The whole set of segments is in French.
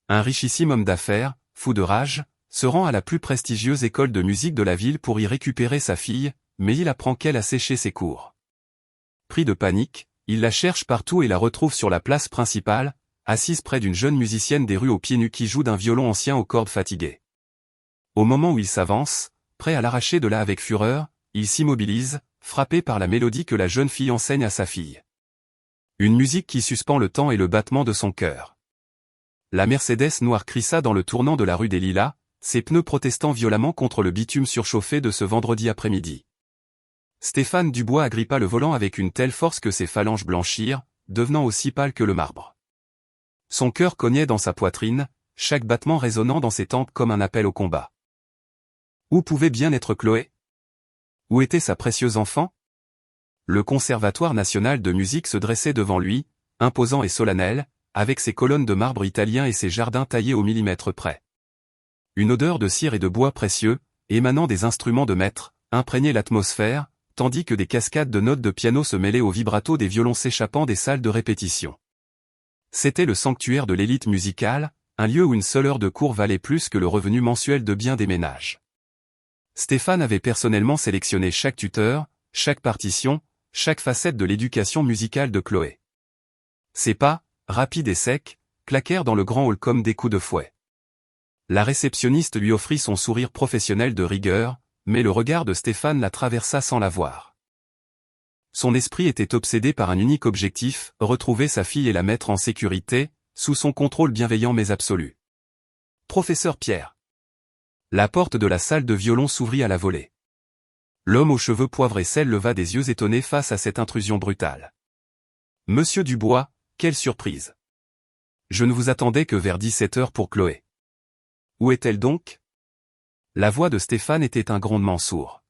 Un richissime homme d'affaires, fou de rage, se rend à la plus prestigieuse école de musique de la ville pour y récupérer sa fille, mais il apprend qu'elle a séché ses cours. Pris de panique, il la cherche partout et la retrouve sur la place principale, assise près d'une jeune musicienne des rues aux pieds nus qui joue d'un violon ancien aux cordes fatiguées. Au moment où il s'avance, prêt à l'arracher de là avec fureur, il s'immobilise, frappé par la mélodie que la jeune fille enseigne à sa fille. Une musique qui suspend le temps et le battement de son cœur. La Mercedes noire crissa dans le tournant de la rue des Lilas, ses pneus protestant violemment contre le bitume surchauffé de ce vendredi après-midi. Stéphane Dubois agrippa le volant avec une telle force que ses phalanges blanchirent, devenant aussi pâles que le marbre. Son cœur cognait dans sa poitrine, chaque battement résonnant dans ses tempes comme un appel au combat. Où pouvait bien être Chloé? Où était sa précieuse enfant? Le Conservatoire national de musique se dressait devant lui, imposant et solennel, avec ses colonnes de marbre italien et ses jardins taillés au millimètre près. Une odeur de cire et de bois précieux, émanant des instruments de maître, imprégnait l'atmosphère, tandis que des cascades de notes de piano se mêlaient au vibrato des violons s'échappant des salles de répétition. C'était le sanctuaire de l'élite musicale, un lieu où une seule heure de cours valait plus que le revenu mensuel de bien des ménages. Stéphane avait personnellement sélectionné chaque tuteur, chaque partition, chaque facette de l'éducation musicale de Chloé. Ses pas, rapides et secs, claquèrent dans le grand hall comme des coups de fouet. La réceptionniste lui offrit son sourire professionnel de rigueur, mais le regard de Stéphane la traversa sans la voir. Son esprit était obsédé par un unique objectif, retrouver sa fille et la mettre en sécurité, sous son contrôle bienveillant mais absolu. Professeur Pierre. La porte de la salle de violon s'ouvrit à la volée. L'homme aux cheveux poivre et sel leva des yeux étonnés face à cette intrusion brutale. Monsieur Dubois, quelle surprise! Je ne vous attendais que vers 17h pour Chloé. Où est-elle donc? La voix de Stéphane était un grondement sourd.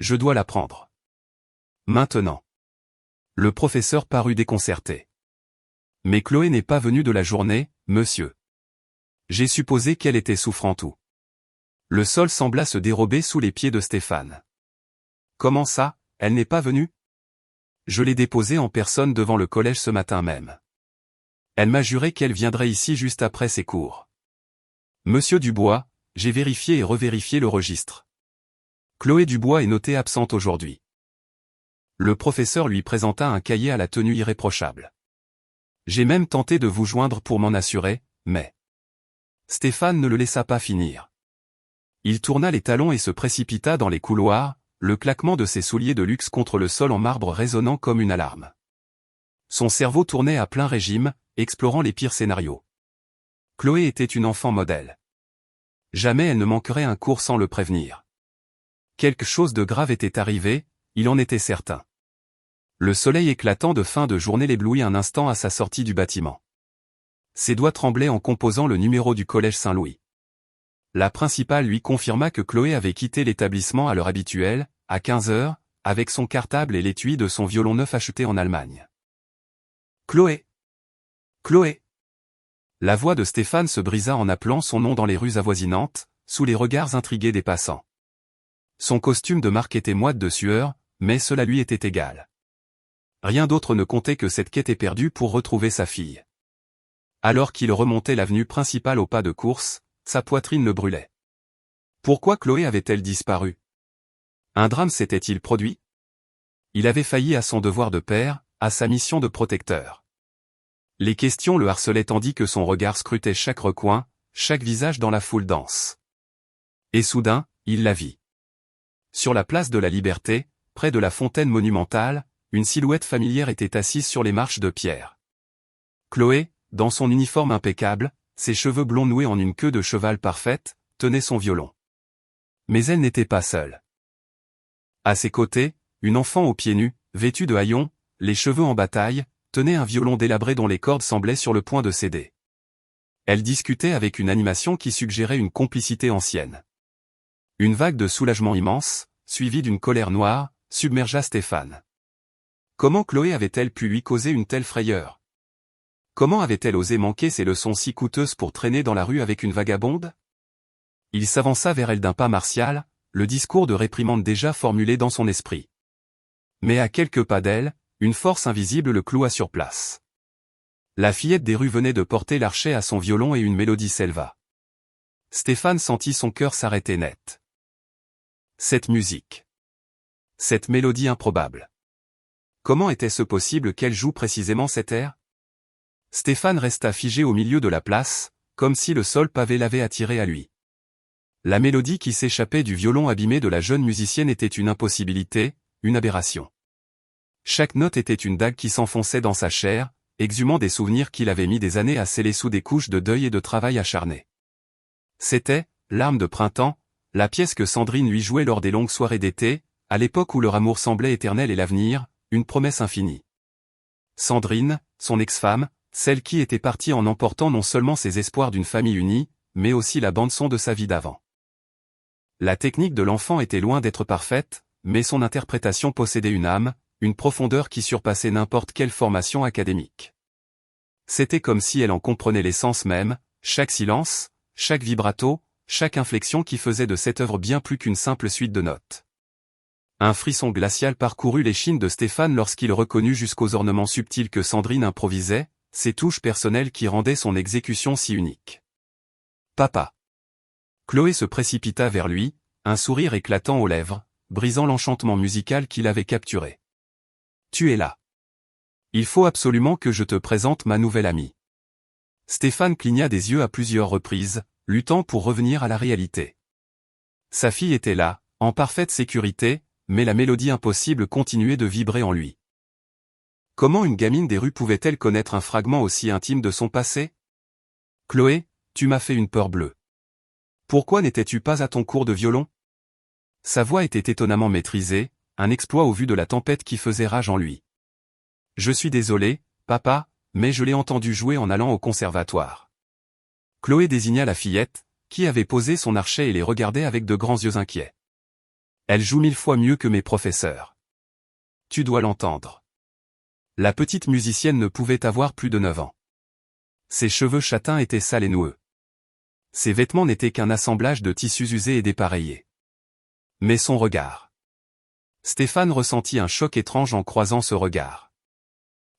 Je dois la prendre. Maintenant. Le professeur parut déconcerté. Mais Chloé n'est pas venue de la journée, monsieur. J'ai supposé qu'elle était souffrante ou. Le sol sembla se dérober sous les pieds de Stéphane. Comment ça, elle n'est pas venue? Je l'ai déposée en personne devant le collège ce matin même. Elle m'a juré qu'elle viendrait ici juste après ses cours. Monsieur Dubois, j'ai vérifié et revérifié le registre. Chloé Dubois est notée absente aujourd'hui. Le professeur lui présenta un cahier à la tenue irréprochable. J'ai même tenté de vous joindre pour m'en assurer, mais... Stéphane ne le laissa pas finir. Il tourna les talons et se précipita dans les couloirs, le claquement de ses souliers de luxe contre le sol en marbre résonnant comme une alarme. Son cerveau tournait à plein régime, explorant les pires scénarios. Chloé était une enfant modèle. Jamais elle ne manquerait un cours sans le prévenir. Quelque chose de grave était arrivé, il en était certain. Le soleil éclatant de fin de journée l'éblouit un instant à sa sortie du bâtiment. Ses doigts tremblaient en composant le numéro du collège Saint-Louis. La principale lui confirma que Chloé avait quitté l'établissement à l'heure habituelle, à 15h, avec son cartable et l'étui de son violon neuf acheté en Allemagne. Chloé! Chloé! La voix de Stéphane se brisa en appelant son nom dans les rues avoisinantes, sous les regards intrigués des passants. Son costume de marque était moite de sueur, mais cela lui était égal. Rien d'autre ne comptait que cette quête éperdue pour retrouver sa fille. Alors qu'il remontait l'avenue principale au pas de course, sa poitrine le brûlait. Pourquoi Chloé avait-elle disparu? Un drame s'était-il produit? Il avait failli à son devoir de père, à sa mission de protecteur. Les questions le harcelaient tandis que son regard scrutait chaque recoin, chaque visage dans la foule dense. Et soudain, il la vit. Sur la place de la Liberté, près de la fontaine monumentale, une silhouette familière était assise sur les marches de pierre. Chloé, dans son uniforme impeccable, ses cheveux blonds noués en une queue de cheval parfaite, tenait son violon. Mais elle n'était pas seule. À ses côtés, une enfant aux pieds nus, vêtue de haillons, les cheveux en bataille, tenait un violon délabré dont les cordes semblaient sur le point de céder. Elle discutait avec une animation qui suggérait une complicité ancienne. Une vague de soulagement immense, suivie d'une colère noire, submergea Stéphane. Comment Chloé avait-elle pu lui causer une telle frayeur? Comment avait-elle osé manquer ces leçons si coûteuses pour traîner dans la rue avec une vagabonde? Il s'avança vers elle d'un pas martial, le discours de réprimande déjà formulé dans son esprit. Mais à quelques pas d'elle, une force invisible le cloua sur place. La fillette des rues venait de porter l'archet à son violon et une mélodie s'éleva. Stéphane sentit son cœur s'arrêter net. Cette musique. Cette mélodie improbable. Comment était-ce possible qu'elle joue précisément cet air? Stéphane resta figé au milieu de la place, comme si le sol pavé l'avait attiré à lui. La mélodie qui s'échappait du violon abîmé de la jeune musicienne était une impossibilité, une aberration. Chaque note était une dague qui s'enfonçait dans sa chair, exhumant des souvenirs qu'il avait mis des années à sceller sous des couches de deuil et de travail acharné. C'était, Larmes de printemps, la pièce que Sandrine lui jouait lors des longues soirées d'été, à l'époque où leur amour semblait éternel et l'avenir, une promesse infinie. Sandrine, son ex-femme, celle qui était partie en emportant non seulement ses espoirs d'une famille unie, mais aussi la bande-son de sa vie d'avant. La technique de l'enfant était loin d'être parfaite, mais son interprétation possédait une âme, une profondeur qui surpassait n'importe quelle formation académique. C'était comme si elle en comprenait l'essence même, chaque silence, chaque vibrato, chaque inflexion qui faisait de cette œuvre bien plus qu'une simple suite de notes. Un frisson glacial parcourut l'échine de Stéphane lorsqu'il reconnut jusqu'aux ornements subtils que Sandrine improvisait, ces touches personnelles qui rendaient son exécution si unique. Papa. Chloé se précipita vers lui, un sourire éclatant aux lèvres, brisant l'enchantement musical qu'il avait capturé. Tu es là. Il faut absolument que je te présente ma nouvelle amie. Stéphane cligna des yeux à plusieurs reprises, luttant pour revenir à la réalité. Sa fille était là, en parfaite sécurité, mais la mélodie impossible continuait de vibrer en lui. Comment une gamine des rues pouvait-elle connaître un fragment aussi intime de son passé? Chloé, tu m'as fait une peur bleue. Pourquoi n'étais-tu pas à ton cours de violon? Sa voix était étonnamment maîtrisée, un exploit au vu de la tempête qui faisait rage en lui. Je suis désolé, papa, mais je l'ai entendu jouer en allant au conservatoire. Chloé désigna la fillette, qui avait posé son archet et les regardait avec de grands yeux inquiets. Elle joue 1000 fois mieux que mes professeurs. Tu dois l'entendre. La petite musicienne ne pouvait avoir plus de 9 ans. Ses cheveux châtains étaient sales et noueux. Ses vêtements n'étaient qu'un assemblage de tissus usés et dépareillés. Mais son regard. Stéphane ressentit un choc étrange en croisant ce regard.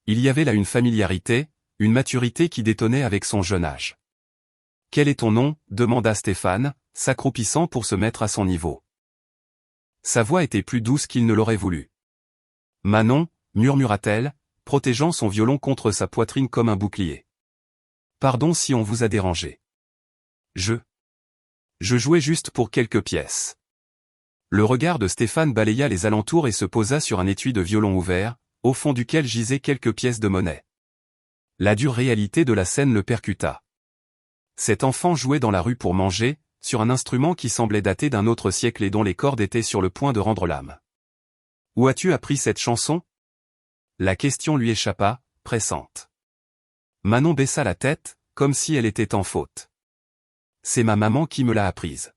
Il y avait là une familiarité, une maturité qui détonnait avec son jeune âge. « Quel est ton nom » demanda Stéphane, s'accroupissant pour se mettre à son niveau. Sa voix était plus douce qu'il ne l'aurait voulu. « Manon » murmura-t-elle, protégeant son violon contre sa poitrine comme un bouclier. « Pardon si on vous a dérangé. Je jouais juste pour quelques pièces. » Le regard de Stéphane balaya les alentours et se posa sur un étui de violon ouvert, au fond duquel gisaient quelques pièces de monnaie. La dure réalité de la scène le percuta. Cet enfant jouait dans la rue pour manger, sur un instrument qui semblait dater d'un autre siècle et dont les cordes étaient sur le point de rendre l'âme. « Où as-tu appris cette chanson » La question lui échappa, pressante. Manon baissa la tête, comme si elle était en faute. « C'est ma maman qui me l'a apprise.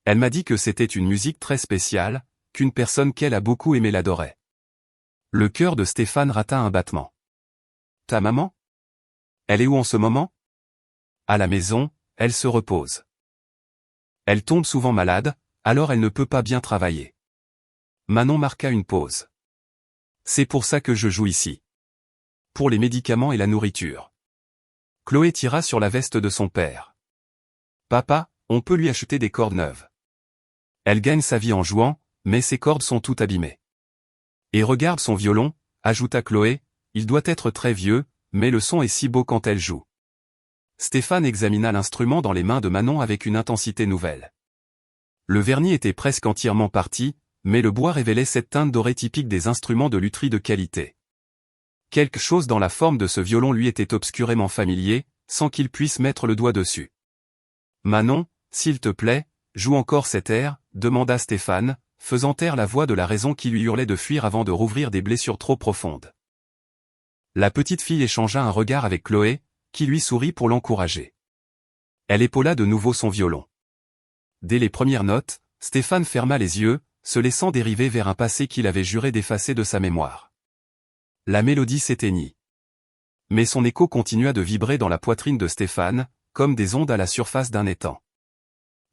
Elle m'a dit que c'était une musique très spéciale, qu'une personne qu'elle a beaucoup aimé l'adorait. » Le cœur de Stéphane rata un battement. « Ta maman? Elle est où en ce moment? » À la maison, elle se repose. Elle tombe souvent malade, alors elle ne peut pas bien travailler. Manon marqua une pause. C'est pour ça que je joue ici. Pour les médicaments et la nourriture. Chloé tira sur la veste de son père. Papa, on peut lui acheter des cordes neuves. Elle gagne sa vie en jouant, mais ses cordes sont toutes abîmées. Et regarde son violon, ajouta Chloé, il doit être très vieux, mais le son est si beau quand elle joue. Stéphane examina l'instrument dans les mains de Manon avec une intensité nouvelle. Le vernis était presque entièrement parti, mais le bois révélait cette teinte dorée typique des instruments de lutherie de qualité. Quelque chose dans la forme de ce violon lui était obscurément familier, sans qu'il puisse mettre le doigt dessus. « Manon, s'il te plaît, joue encore cet air » demanda Stéphane, faisant taire la voix de la raison qui lui hurlait de fuir avant de rouvrir des blessures trop profondes. La petite fille échangea un regard avec Chloé, qui lui sourit pour l'encourager. Elle épaula de nouveau son violon. Dès les premières notes, Stéphane ferma les yeux, se laissant dériver vers un passé qu'il avait juré d'effacer de sa mémoire. La mélodie s'éteignit. Mais son écho continua de vibrer dans la poitrine de Stéphane, comme des ondes à la surface d'un étang.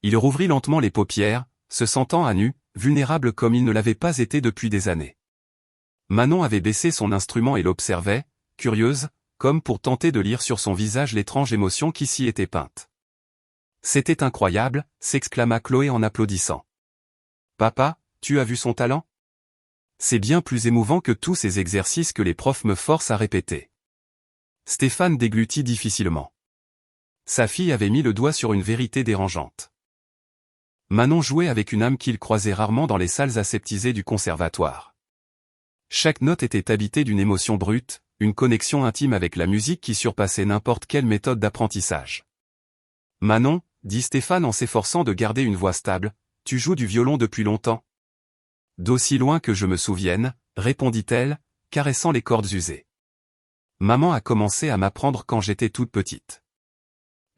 Il rouvrit lentement les paupières, se sentant à nu, vulnérable comme il ne l'avait pas été depuis des années. Manon avait baissé son instrument et l'observait, curieuse, comme pour tenter de lire sur son visage l'étrange émotion qui s'y était peinte. C'était incroyable, s'exclama Chloé en applaudissant. Papa, tu as vu son talent? C'est bien plus émouvant que tous ces exercices que les profs me forcent à répéter. Stéphane déglutit difficilement. Sa fille avait mis le doigt sur une vérité dérangeante. Manon jouait avec une âme qu'il croisait rarement dans les salles aseptisées du conservatoire. Chaque note était habitée d'une émotion brute, une connexion intime avec la musique qui surpassait n'importe quelle méthode d'apprentissage. Manon, dit Stéphane en s'efforçant de garder une voix stable, tu joues du violon depuis longtemps? D'aussi loin que je me souvienne, répondit-elle, caressant les cordes usées. Maman a commencé à m'apprendre quand j'étais toute petite.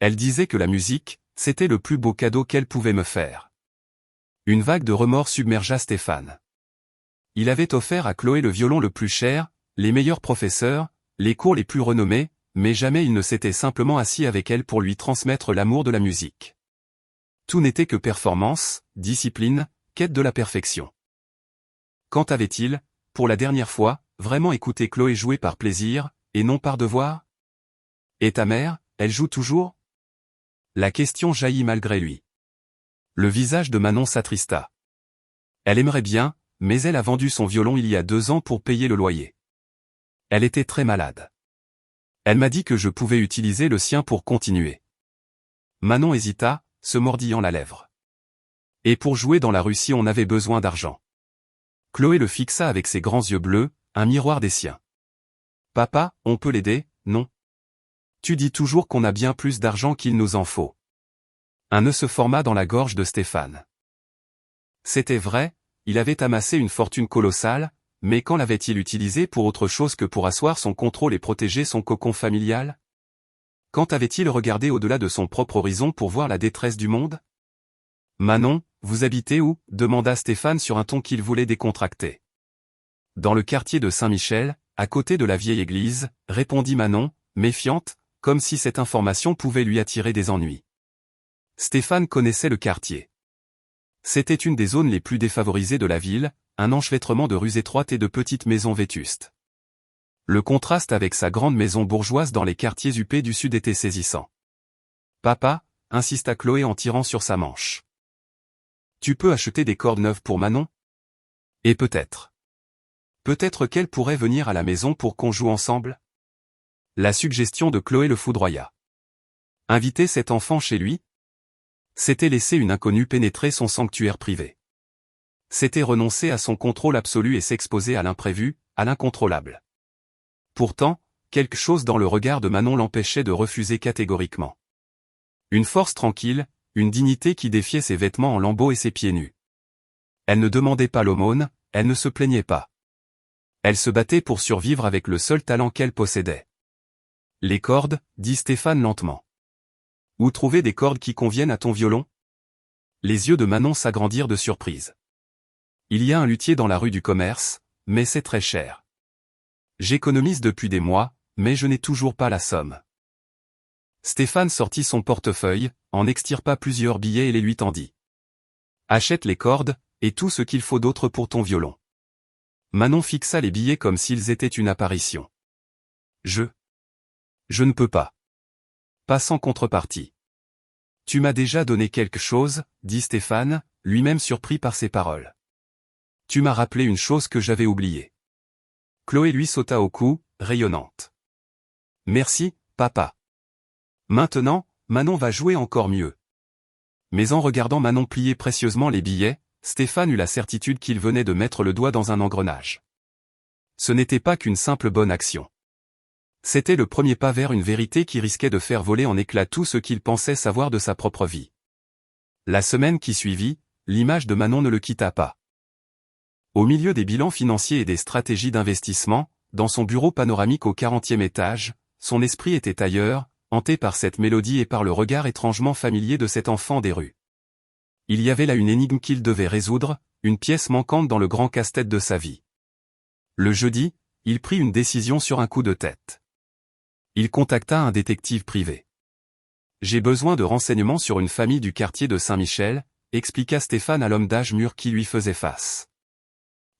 Elle disait que la musique, c'était le plus beau cadeau qu'elle pouvait me faire. Une vague de remords submergea Stéphane. Il avait offert à Chloé le violon le plus cher, les meilleurs professeurs, les cours les plus renommés, mais jamais il ne s'était simplement assis avec elle pour lui transmettre l'amour de la musique. Tout n'était que performance, discipline, quête de la perfection. Quand avait-il, pour la dernière fois, vraiment écouté Chloé jouer par plaisir, et non par devoir? Et ta mère, elle joue toujours? La question jaillit malgré lui. Le visage de Manon s'attrista. Elle aimerait bien, mais elle a vendu son violon il y a 2 ans pour payer le loyer. Elle était très malade. Elle m'a dit que je pouvais utiliser le sien pour continuer. Manon hésita, se mordillant la lèvre. Et pour jouer dans la rue si on avait besoin d'argent. Chloé le fixa avec ses grands yeux bleus, un miroir des siens. Papa, on peut l'aider, non? Tu dis toujours qu'on a bien plus d'argent qu'il nous en faut. Un nœud se forma dans la gorge de Stéphane. C'était vrai, il avait amassé une fortune colossale, mais quand l'avait-il utilisé pour autre chose que pour asseoir son contrôle et protéger son cocon familial? Quand avait-il regardé au-delà de son propre horizon pour voir la détresse du monde? Manon, vous habitez où? Demanda Stéphane sur un ton qu'il voulait décontracter. Dans le quartier de Saint-Michel, à côté de la vieille église, répondit Manon, méfiante, comme si cette information pouvait lui attirer des ennuis. Stéphane connaissait le quartier. C'était une des zones les plus défavorisées de la ville, un enchevêtrement de rues étroites et de petites maisons vétustes. Le contraste avec sa grande maison bourgeoise dans les quartiers huppés du sud était saisissant. Papa, insista Chloé en tirant sur sa manche. Tu peux acheter des cordes neuves pour Manon? Et peut-être. Peut-être qu'elle pourrait venir à la maison pour qu'on joue ensemble? La suggestion de Chloé le foudroya. Inviter cet enfant chez lui? C'était laisser une inconnue pénétrer son sanctuaire privé. C'était renoncer à son contrôle absolu et s'exposer à l'imprévu, à l'incontrôlable. Pourtant, quelque chose dans le regard de Manon l'empêchait de refuser catégoriquement. Une force tranquille, une dignité qui défiait ses vêtements en lambeaux et ses pieds nus. Elle ne demandait pas l'aumône, elle ne se plaignait pas. Elle se battait pour survivre avec le seul talent qu'elle possédait. Les cordes, dit Stéphane lentement. Où trouver des cordes qui conviennent à ton violon? Les yeux de Manon s'agrandirent de surprise. Il y a un luthier dans la rue du Commerce, mais c'est très cher. J'économise depuis des mois, mais je n'ai toujours pas la somme. Stéphane sortit son portefeuille, en extirpa plusieurs billets et les lui tendit. Achète les cordes, et tout ce qu'il faut d'autre pour ton violon. Manon fixa les billets comme s'ils étaient une apparition. Je ne peux pas. Pas sans contrepartie. Tu m'as déjà donné quelque chose, dit Stéphane, lui-même surpris par ses paroles. Tu m'as rappelé une chose que j'avais oubliée. Chloé lui sauta au cou, rayonnante. Merci, papa. Maintenant, Manon va jouer encore mieux. Mais en regardant Manon plier précieusement les billets, Stéphane eut la certitude qu'il venait de mettre le doigt dans un engrenage. Ce n'était pas qu'une simple bonne action. C'était le premier pas vers une vérité qui risquait de faire voler en éclats tout ce qu'il pensait savoir de sa propre vie. La semaine qui suivit, l'image de Manon ne le quitta pas. Au milieu des bilans financiers et des stratégies d'investissement, dans son bureau panoramique au 40e étage, son esprit était ailleurs, hanté par cette mélodie et par le regard étrangement familier de cet enfant des rues. Il y avait là une énigme qu'il devait résoudre, une pièce manquante dans le grand casse-tête de sa vie. Le jeudi, il prit une décision sur un coup de tête. Il contacta un détective privé. « J'ai besoin de renseignements sur une famille du quartier de Saint-Michel », expliqua Stéphane à l'homme d'âge mûr qui lui faisait face.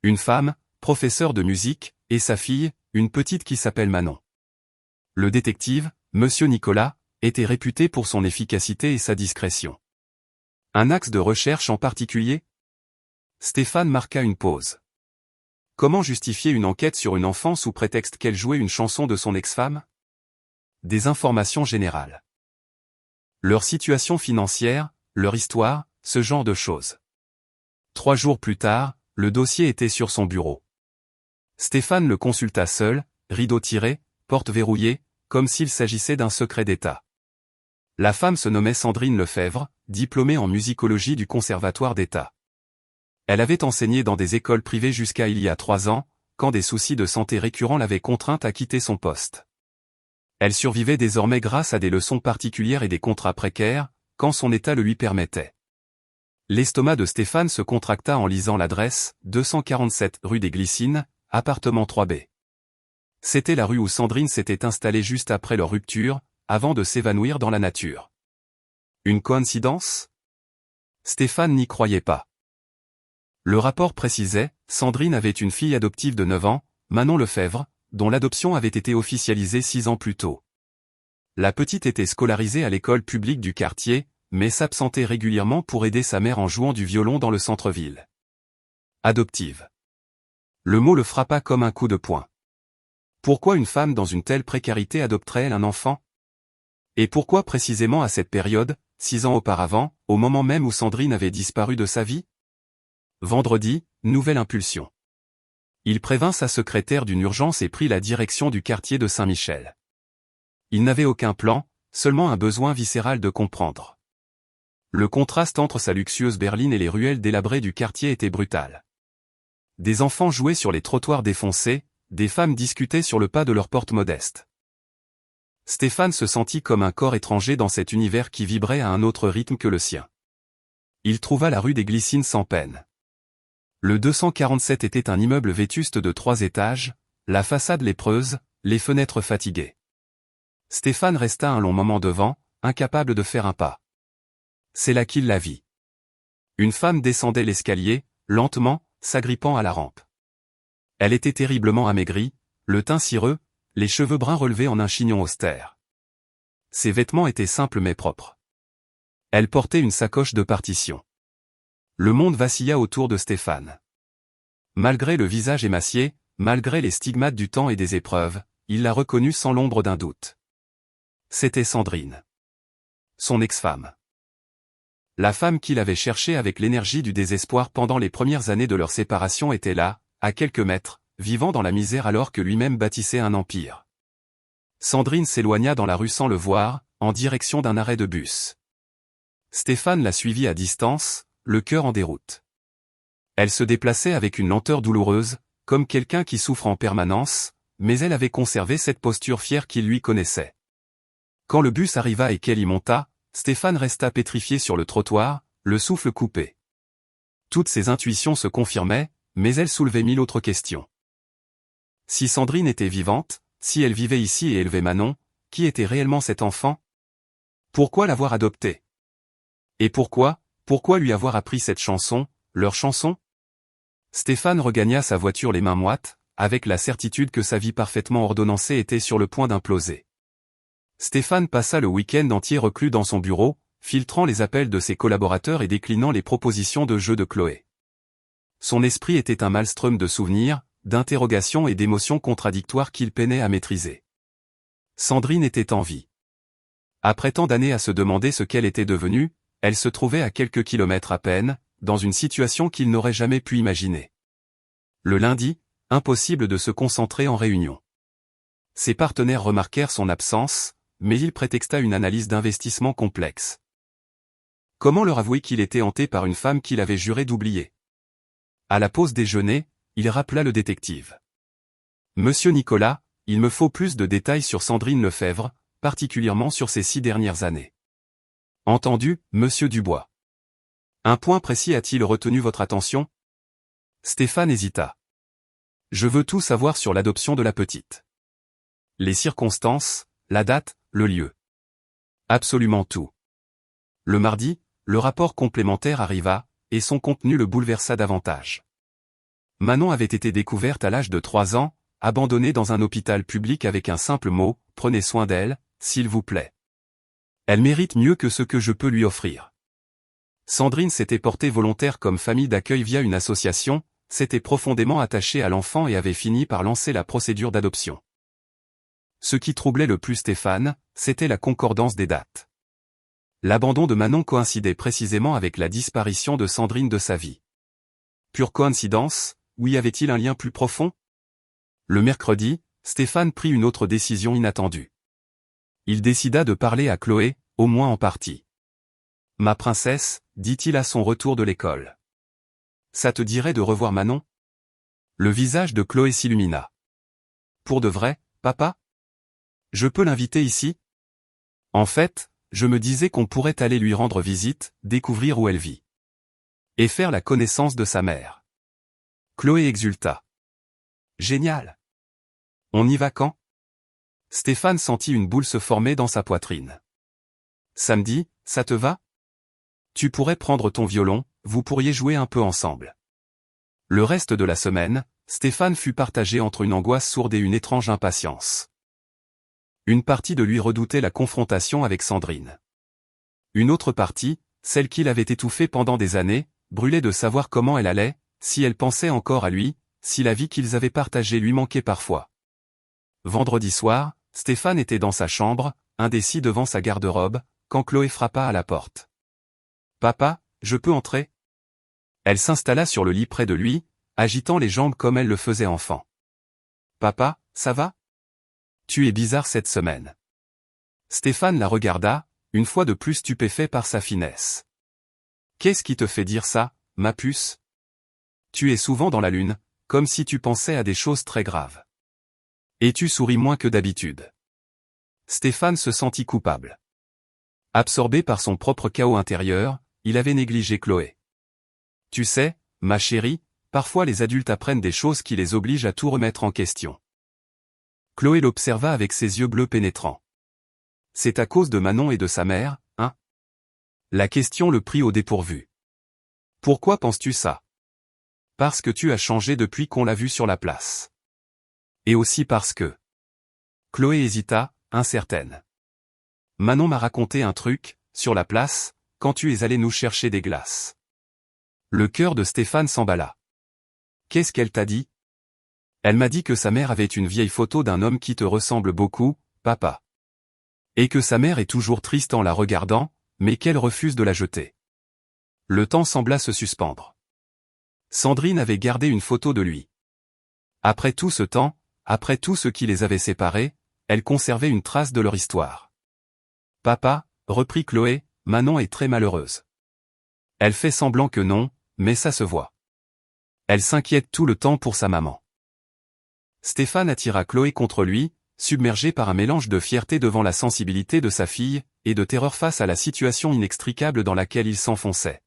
Une femme, professeure de musique, et sa fille, une petite qui s'appelle Manon. Le détective, Monsieur Nicolas, était réputé pour son efficacité et sa discrétion. Un axe de recherche en particulier? Stéphane marqua une pause. Comment justifier une enquête sur une enfant sous prétexte qu'elle jouait une chanson de son ex-femme? Des informations générales. Leur situation financière, leur histoire, ce genre de choses. 3 jours plus tard, le dossier était sur son bureau. Stéphane le consulta seul, rideau tiré, porte verrouillée, comme s'il s'agissait d'un secret d'État. La femme se nommait Sandrine Lefebvre, diplômée en musicologie du Conservatoire d'État. Elle avait enseigné dans des écoles privées jusqu'à il y a 3 ans, quand des soucis de santé récurrents l'avaient contrainte à quitter son poste. Elle survivait désormais grâce à des leçons particulières et des contrats précaires, quand son état le lui permettait. L'estomac de Stéphane se contracta en lisant l'adresse, 247 rue des Glycines, appartement 3B. C'était la rue où Sandrine s'était installée juste après leur rupture, avant de s'évanouir dans la nature. Une coïncidence? Stéphane n'y croyait pas. Le rapport précisait, Sandrine avait une fille adoptive de 9 ans, Manon Lefebvre, dont l'adoption avait été officialisée 6 ans plus tôt. La petite était scolarisée à l'école publique du quartier, mais s'absentait régulièrement pour aider sa mère en jouant du violon dans le centre-ville. Adoptive. Le mot le frappa comme un coup de poing. Pourquoi une femme dans une telle précarité adopterait-elle un enfant? Et pourquoi précisément à cette période, 6 ans auparavant, au moment même où Sandrine avait disparu de sa vie? Vendredi, nouvelle impulsion. Il prévint sa secrétaire d'une urgence et prit la direction du quartier de Saint-Michel. Il n'avait aucun plan, seulement un besoin viscéral de comprendre. Le contraste entre sa luxueuse berline et les ruelles délabrées du quartier était brutal. Des enfants jouaient sur les trottoirs défoncés, des femmes discutaient sur le pas de leur porte modeste. Stéphane se sentit comme un corps étranger dans cet univers qui vibrait à un autre rythme que le sien. Il trouva la rue des Glycines sans peine. Le 247 était un immeuble vétuste de 3 étages, la façade lépreuse, les fenêtres fatiguées. Stéphane resta un long moment devant, incapable de faire un pas. C'est là qu'il la vit. Une femme descendait l'escalier, lentement, s'agrippant à la rampe. Elle était terriblement amaigrie, le teint cireux, les cheveux bruns relevés en un chignon austère. Ses vêtements étaient simples mais propres. Elle portait une sacoche de partition. Le monde vacilla autour de Stéphane. Malgré le visage émacié, malgré les stigmates du temps et des épreuves, il la reconnut sans l'ombre d'un doute. C'était Sandrine. Son ex-femme. La femme qu'il avait cherchée avec l'énergie du désespoir pendant les premières années de leur séparation était là, à quelques mètres, vivant dans la misère alors que lui-même bâtissait un empire. Sandrine s'éloigna dans la rue sans le voir, en direction d'un arrêt de bus. Stéphane la suivit à distance, le cœur en déroute. Elle se déplaçait avec une lenteur douloureuse, comme quelqu'un qui souffre en permanence, mais elle avait conservé cette posture fière qu'il lui connaissait. Quand le bus arriva et qu'elle y monta, Stéphane resta pétrifié sur le trottoir, le souffle coupé. Toutes ses intuitions se confirmaient, mais elles soulevaient 1000 autres questions. Si Sandrine était vivante, si elle vivait ici et élevait Manon, qui était réellement cet enfant? Pourquoi l'avoir adopté? Et pourquoi lui avoir appris cette chanson, leur chanson? Stéphane regagna sa voiture les mains moites, avec la certitude que sa vie parfaitement ordonnancée était sur le point d'imploser. Stéphane passa le week-end entier reclus dans son bureau, filtrant les appels de ses collaborateurs et déclinant les propositions de jeu de Chloé. Son esprit était un maelstrom de souvenirs, d'interrogations et d'émotions contradictoires qu'il peinait à maîtriser. Sandrine était en vie. Après tant d'années à se demander ce qu'elle était devenue, elle se trouvait à quelques kilomètres à peine, dans une situation qu'il n'aurait jamais pu imaginer. Le lundi, impossible de se concentrer en réunion. Ses partenaires remarquèrent son absence, mais il prétexta une analyse d'investissement complexe. Comment leur avouer qu'il était hanté par une femme qu'il avait juré d'oublier? À la pause déjeuner, il rappela le détective. Monsieur Nicolas, il me faut plus de détails sur Sandrine Lefebvre, particulièrement sur ces 6 dernières années. Entendu, monsieur Dubois. Un point précis a-t-il retenu votre attention? Stéphane hésita. Je veux tout savoir sur l'adoption de la petite. Les circonstances, la date, le lieu. Absolument tout. Le mardi, le rapport complémentaire arriva, et son contenu le bouleversa davantage. Manon avait été découverte à l'âge de 3 ans, abandonnée dans un hôpital public avec un simple mot, prenez soin d'elle, s'il vous plaît. Elle mérite mieux que ce que je peux lui offrir. Sandrine s'était portée volontaire comme famille d'accueil via une association, s'était profondément attachée à l'enfant et avait fini par lancer la procédure d'adoption. Ce qui troublait le plus Stéphane, c'était la concordance des dates. L'abandon de Manon coïncidait précisément avec la disparition de Sandrine de sa vie. Pure coïncidence, ou y avait-il un lien plus profond? Le mercredi, Stéphane prit une autre décision inattendue. Il décida de parler à Chloé, au moins en partie. « Ma princesse », dit-il à son retour de l'école. « Ça te dirait de revoir Manon ?» Le visage de Chloé s'illumina. « Pour de vrai, papa? Je peux l'inviter ici? En fait, je me disais qu'on pourrait aller lui rendre visite, découvrir où elle vit. Et faire la connaissance de sa mère. » Chloé exulta. « Génial! On y va quand? » Stéphane sentit une boule se former dans sa poitrine. « Samedi, ça te va? Tu pourrais prendre ton violon, vous pourriez jouer un peu ensemble. » Le reste de la semaine, Stéphane fut partagé entre une angoisse sourde et une étrange impatience. Une partie de lui redoutait la confrontation avec Sandrine. Une autre partie, celle qu'il avait étouffée pendant des années, brûlait de savoir comment elle allait, si elle pensait encore à lui, si la vie qu'ils avaient partagée lui manquait parfois. Vendredi soir, Stéphane était dans sa chambre, indécis devant sa garde-robe, quand Chloé frappa à la porte. « Papa, je peux entrer ?» Elle s'installa sur le lit près de lui, agitant les jambes comme elle le faisait enfant. « Papa, ça va? Tu es bizarre cette semaine. » Stéphane la regarda, une fois de plus stupéfait par sa finesse. « Qu'est-ce qui te fait dire ça, ma puce? Tu es souvent dans la lune, comme si tu pensais à des choses très graves. Et tu souris moins que d'habitude. » Stéphane se sentit coupable. Absorbé par son propre chaos intérieur, il avait négligé Chloé. « Tu sais, ma chérie, parfois les adultes apprennent des choses qui les obligent à tout remettre en question. » Chloé l'observa avec ses yeux bleus pénétrants. « C'est à cause de Manon et de sa mère, hein? » La question le prit au dépourvu. « Pourquoi penses-tu ça? » « Parce que tu as changé depuis qu'on l'a vu sur la place. Et aussi parce que... » Chloé hésita, incertaine. « Manon m'a raconté un truc, sur la place, quand tu es allé nous chercher des glaces. » Le cœur de Stéphane s'emballa. « Qu'est-ce qu'elle t'a dit? » « Elle m'a dit que sa mère avait une vieille photo d'un homme qui te ressemble beaucoup, papa. Et que sa mère est toujours triste en la regardant, mais qu'elle refuse de la jeter. » Le temps sembla se suspendre. Sandrine avait gardé une photo de lui. Après tout ce temps, après tout ce qui les avait séparés, elle conservait une trace de leur histoire. « Papa, » reprit Chloé, « Manon est très malheureuse. Elle fait semblant que non, mais ça se voit. Elle s'inquiète tout le temps pour sa maman. » Stéphane attira Chloé contre lui, submergé par un mélange de fierté devant la sensibilité de sa fille, et de terreur face à la situation inextricable dans laquelle il s'enfonçait.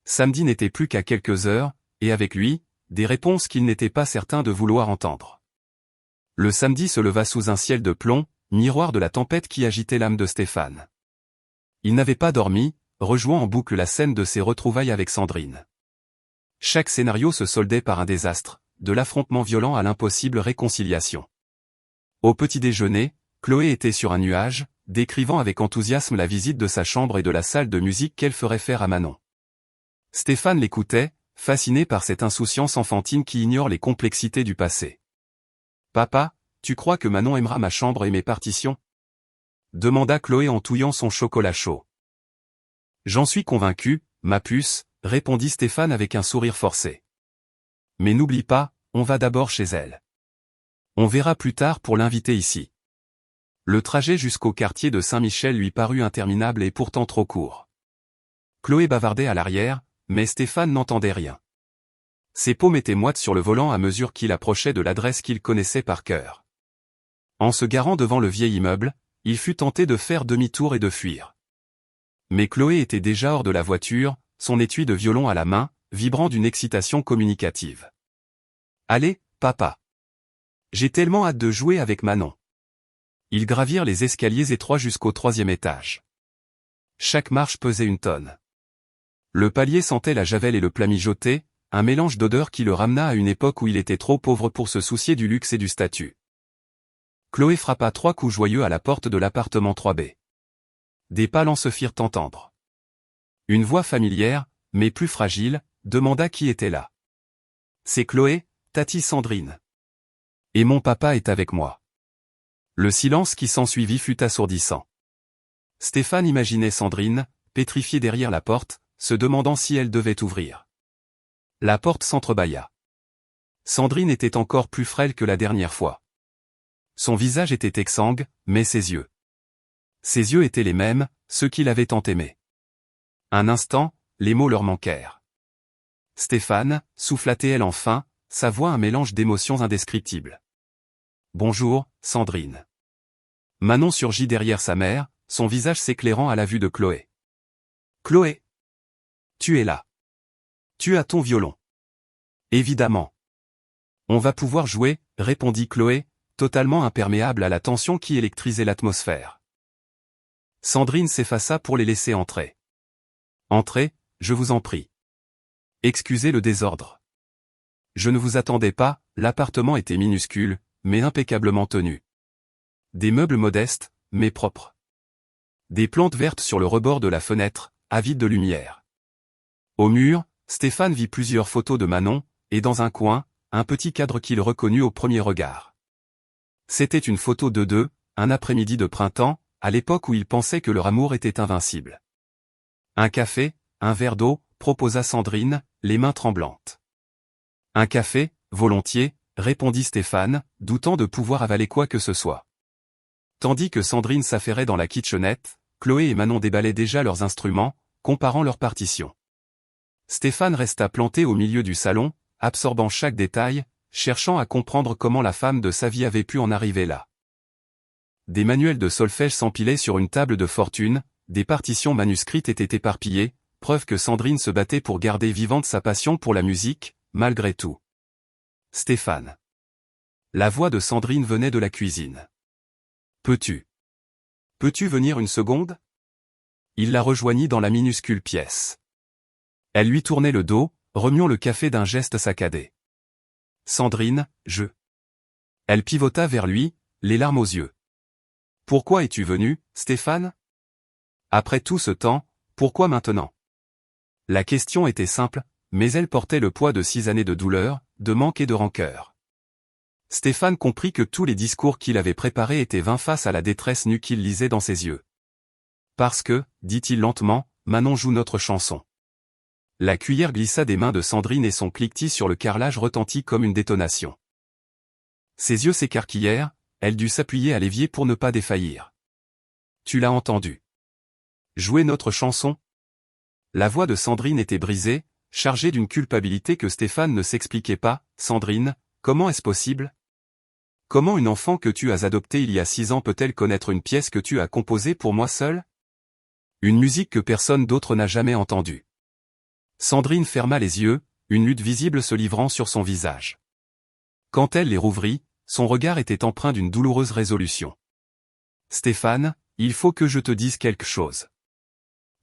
Samedi n'était plus qu'à quelques heures, et avec lui, des réponses qu'il n'était pas certain de vouloir entendre. Le samedi se leva sous un ciel de plomb, miroir de la tempête qui agitait l'âme de Stéphane. Il n'avait pas dormi, rejouant en boucle la scène de ses retrouvailles avec Sandrine. Chaque scénario se soldait par un désastre, de l'affrontement violent à l'impossible réconciliation. Au petit déjeuner, Chloé était sur un nuage, décrivant avec enthousiasme la visite de sa chambre et de la salle de musique qu'elle ferait faire à Manon. Stéphane l'écoutait, fasciné par cette insouciance enfantine qui ignore les complexités du passé. « Papa, tu crois que Manon aimera ma chambre et mes partitions? » demanda Chloé en touillant son chocolat chaud. « J'en suis convaincu, ma puce, » répondit Stéphane avec un sourire forcé. « Mais n'oublie pas, on va d'abord chez elle. On verra plus tard pour l'inviter ici. » Le trajet jusqu'au quartier de Saint-Michel lui parut interminable et pourtant trop court. Chloé bavardait à l'arrière, mais Stéphane n'entendait rien. Ses paumes étaient moites sur le volant à mesure qu'il approchait de l'adresse qu'il connaissait par cœur. En se garant devant le vieil immeuble, il fut tenté de faire demi-tour et de fuir. Mais Chloé était déjà hors de la voiture, son étui de violon à la main, vibrant d'une excitation communicative. « Allez, papa. J'ai tellement hâte de jouer avec Manon. » Ils gravirent les escaliers étroits jusqu'au 3e étage. Chaque marche pesait une tonne. Le palier sentait la javel et le plat mijoté, un mélange d'odeurs qui le ramena à une époque où il était trop pauvre pour se soucier du luxe et du statut. Chloé frappa 3 coups joyeux à la porte de l'appartement 3B. Des pas se firent entendre. Une voix familière, mais plus fragile, demanda qui était là. « C'est Chloé, Tati Sandrine. Et mon papa est avec moi. » Le silence qui s'ensuivit fut assourdissant. Stéphane imaginait Sandrine, pétrifiée derrière la porte, se demandant si elle devait ouvrir. La porte s'entrebâilla. Sandrine était encore plus frêle que la dernière fois. Son visage était exsangue, mais ses yeux. Ses yeux étaient les mêmes, ceux qu'il avait tant aimés. Un instant, les mots leur manquèrent. « Stéphane » souffla-t-elle enfin, sa voix un mélange d'émotions indescriptibles. « Bonjour, Sandrine. » Manon surgit derrière sa mère, son visage s'éclairant à la vue de Chloé. « Chloé. Tu es là. Tu as ton violon. »« Évidemment. »« On va pouvoir jouer, » répondit Chloé, totalement imperméable à la tension qui électrisait l'atmosphère. Sandrine s'effaça pour les laisser entrer. « Entrez, je vous en prie. Excusez le désordre. Je ne vous attendais pas, » l'appartement était minuscule, mais impeccablement tenu. Des meubles modestes, mais propres. Des plantes vertes sur le rebord de la fenêtre, avides de lumière. Au mur, Stéphane vit plusieurs photos de Manon, et dans un coin, un petit cadre qu'il reconnut au premier regard. C'était une photo d'eux deux, un après-midi de printemps, à l'époque où il pensait que leur amour était invincible. « Un café, un verre d'eau » proposa Sandrine, les mains tremblantes. « Un café, volontiers » répondit Stéphane, doutant de pouvoir avaler quoi que ce soit. Tandis que Sandrine s'affairait dans la kitchenette, Chloé et Manon déballaient déjà leurs instruments, comparant leurs partitions. Stéphane resta planté au milieu du salon, absorbant chaque détail, cherchant à comprendre comment la femme de sa vie avait pu en arriver là. Des manuels de solfège s'empilaient sur une table de fortune, des partitions manuscrites étaient éparpillées, preuve que Sandrine se battait pour garder vivante sa passion pour la musique, malgré tout. Stéphane. La voix de Sandrine venait de la cuisine. Peux-tu venir une seconde ? Il la rejoignit dans la minuscule pièce. Elle lui tournait le dos, remuant le café d'un geste saccadé. Sandrine, Elle pivota vers lui, les larmes aux yeux. Pourquoi es-tu venu, Stéphane ? Après tout ce temps, pourquoi maintenant ? La question était simple, mais elle portait le poids de 6 années de douleur, de manque et de rancœur. Stéphane comprit que tous les discours qu'il avait préparés étaient vains face à la détresse nue qu'il lisait dans ses yeux. Parce que, dit-il lentement, Manon joue notre chanson. La cuillère glissa des mains de Sandrine et son cliquetis sur le carrelage retentit comme une détonation. Ses yeux s'écarquillèrent, elle dut s'appuyer à l'évier pour ne pas défaillir. Tu l'as entendu. Jouer notre chanson ? La voix de Sandrine était brisée, chargée d'une culpabilité que Stéphane ne s'expliquait pas. Sandrine, comment est-ce possible ? Comment une enfant que tu as adoptée il y a 6 ans peut-elle connaître une pièce que tu as composée pour moi seul ? Une musique que personne d'autre n'a jamais entendue. Sandrine ferma les yeux, une lutte visible se livrant sur son visage. Quand elle les rouvrit, son regard était empreint d'une douloureuse résolution. Stéphane, il faut que je te dise quelque chose.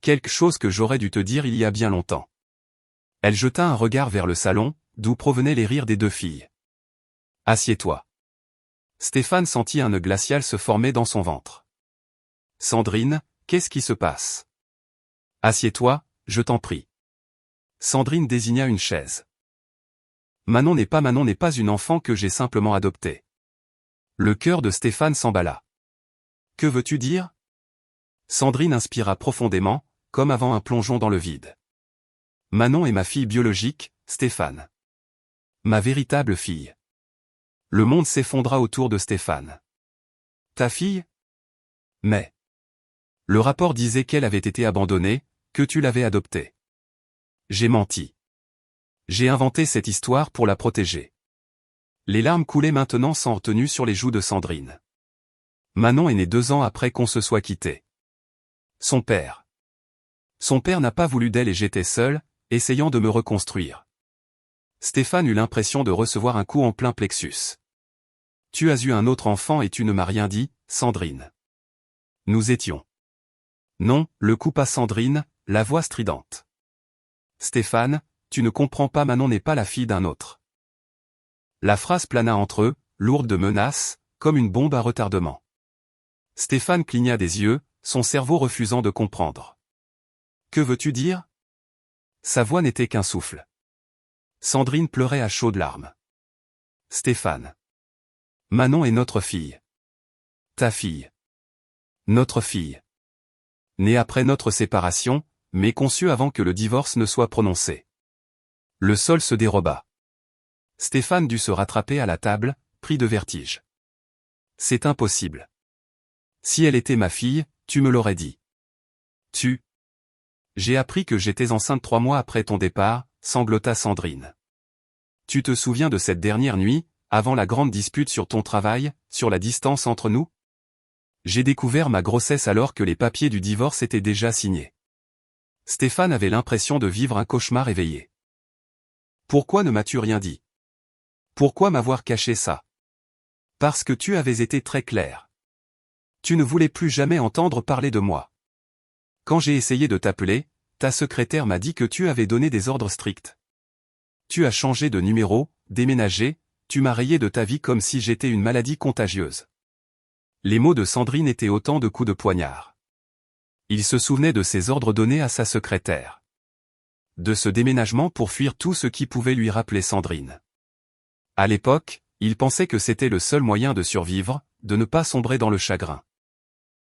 Quelque chose que j'aurais dû te dire il y a bien longtemps. Elle jeta un regard vers le salon, d'où provenaient les rires des 2 filles. Assieds-toi. Stéphane sentit un nœud glacial se former dans son ventre. Sandrine, qu'est-ce qui se passe ? Assieds-toi, je t'en prie. Sandrine désigna une chaise. Manon n'est pas une enfant que j'ai simplement adoptée. Le cœur de Stéphane s'emballa. Que veux-tu dire ? Sandrine inspira profondément, comme avant un plongeon dans le vide. Manon est ma fille biologique, Stéphane. Ma véritable fille. Le monde s'effondra autour de Stéphane. Ta fille ? Mais. Le rapport disait qu'elle avait été abandonnée, que tu l'avais adoptée. J'ai menti. J'ai inventé cette histoire pour la protéger. Les larmes coulaient maintenant sans retenue sur les joues de Sandrine. Manon est née 2 ans après qu'on se soit quitté. Son père n'a pas voulu d'elle et j'étais seul, essayant de me reconstruire. Stéphane eut l'impression de recevoir un coup en plein plexus. Tu as eu un autre enfant et tu ne m'as rien dit, Sandrine. Nous étions. Non, le coupa Sandrine, la voix stridente. Stéphane, tu ne comprends pas, Manon n'est pas la fille d'un autre. La phrase plana entre eux, lourde de menaces, comme une bombe à retardement. Stéphane cligna des yeux, son cerveau refusant de comprendre. Que veux-tu dire? Sa voix n'était qu'un souffle. Sandrine pleurait à chaudes larmes. Stéphane. Manon est notre fille. Ta fille. Notre fille. Née après notre séparation, mais conçue avant que le divorce ne soit prononcé. Le sol se déroba. Stéphane dut se rattraper à la table, pris de vertige. C'est impossible. Si elle était ma fille, tu me l'aurais dit. J'ai appris que j'étais enceinte 3 mois après ton départ, sanglota Sandrine. Tu te souviens de cette dernière nuit, avant la grande dispute sur ton travail, sur la distance entre nous? J'ai découvert ma grossesse alors que les papiers du divorce étaient déjà signés. Stéphane avait l'impression de vivre un cauchemar éveillé. Pourquoi ne m'as-tu rien dit? Pourquoi m'avoir caché ça? Parce que tu avais été très clair. Tu ne voulais plus jamais entendre parler de moi. Quand j'ai essayé de t'appeler, ta secrétaire m'a dit que tu avais donné des ordres stricts. Tu as changé de numéro, déménagé, tu m'as rayé de ta vie comme si j'étais une maladie contagieuse. Les mots de Sandrine étaient autant de coups de poignard. Il se souvenait de ses ordres donnés à sa secrétaire. De ce déménagement pour fuir tout ce qui pouvait lui rappeler Sandrine. À l'époque, il pensait que c'était le seul moyen de survivre, de ne pas sombrer dans le chagrin.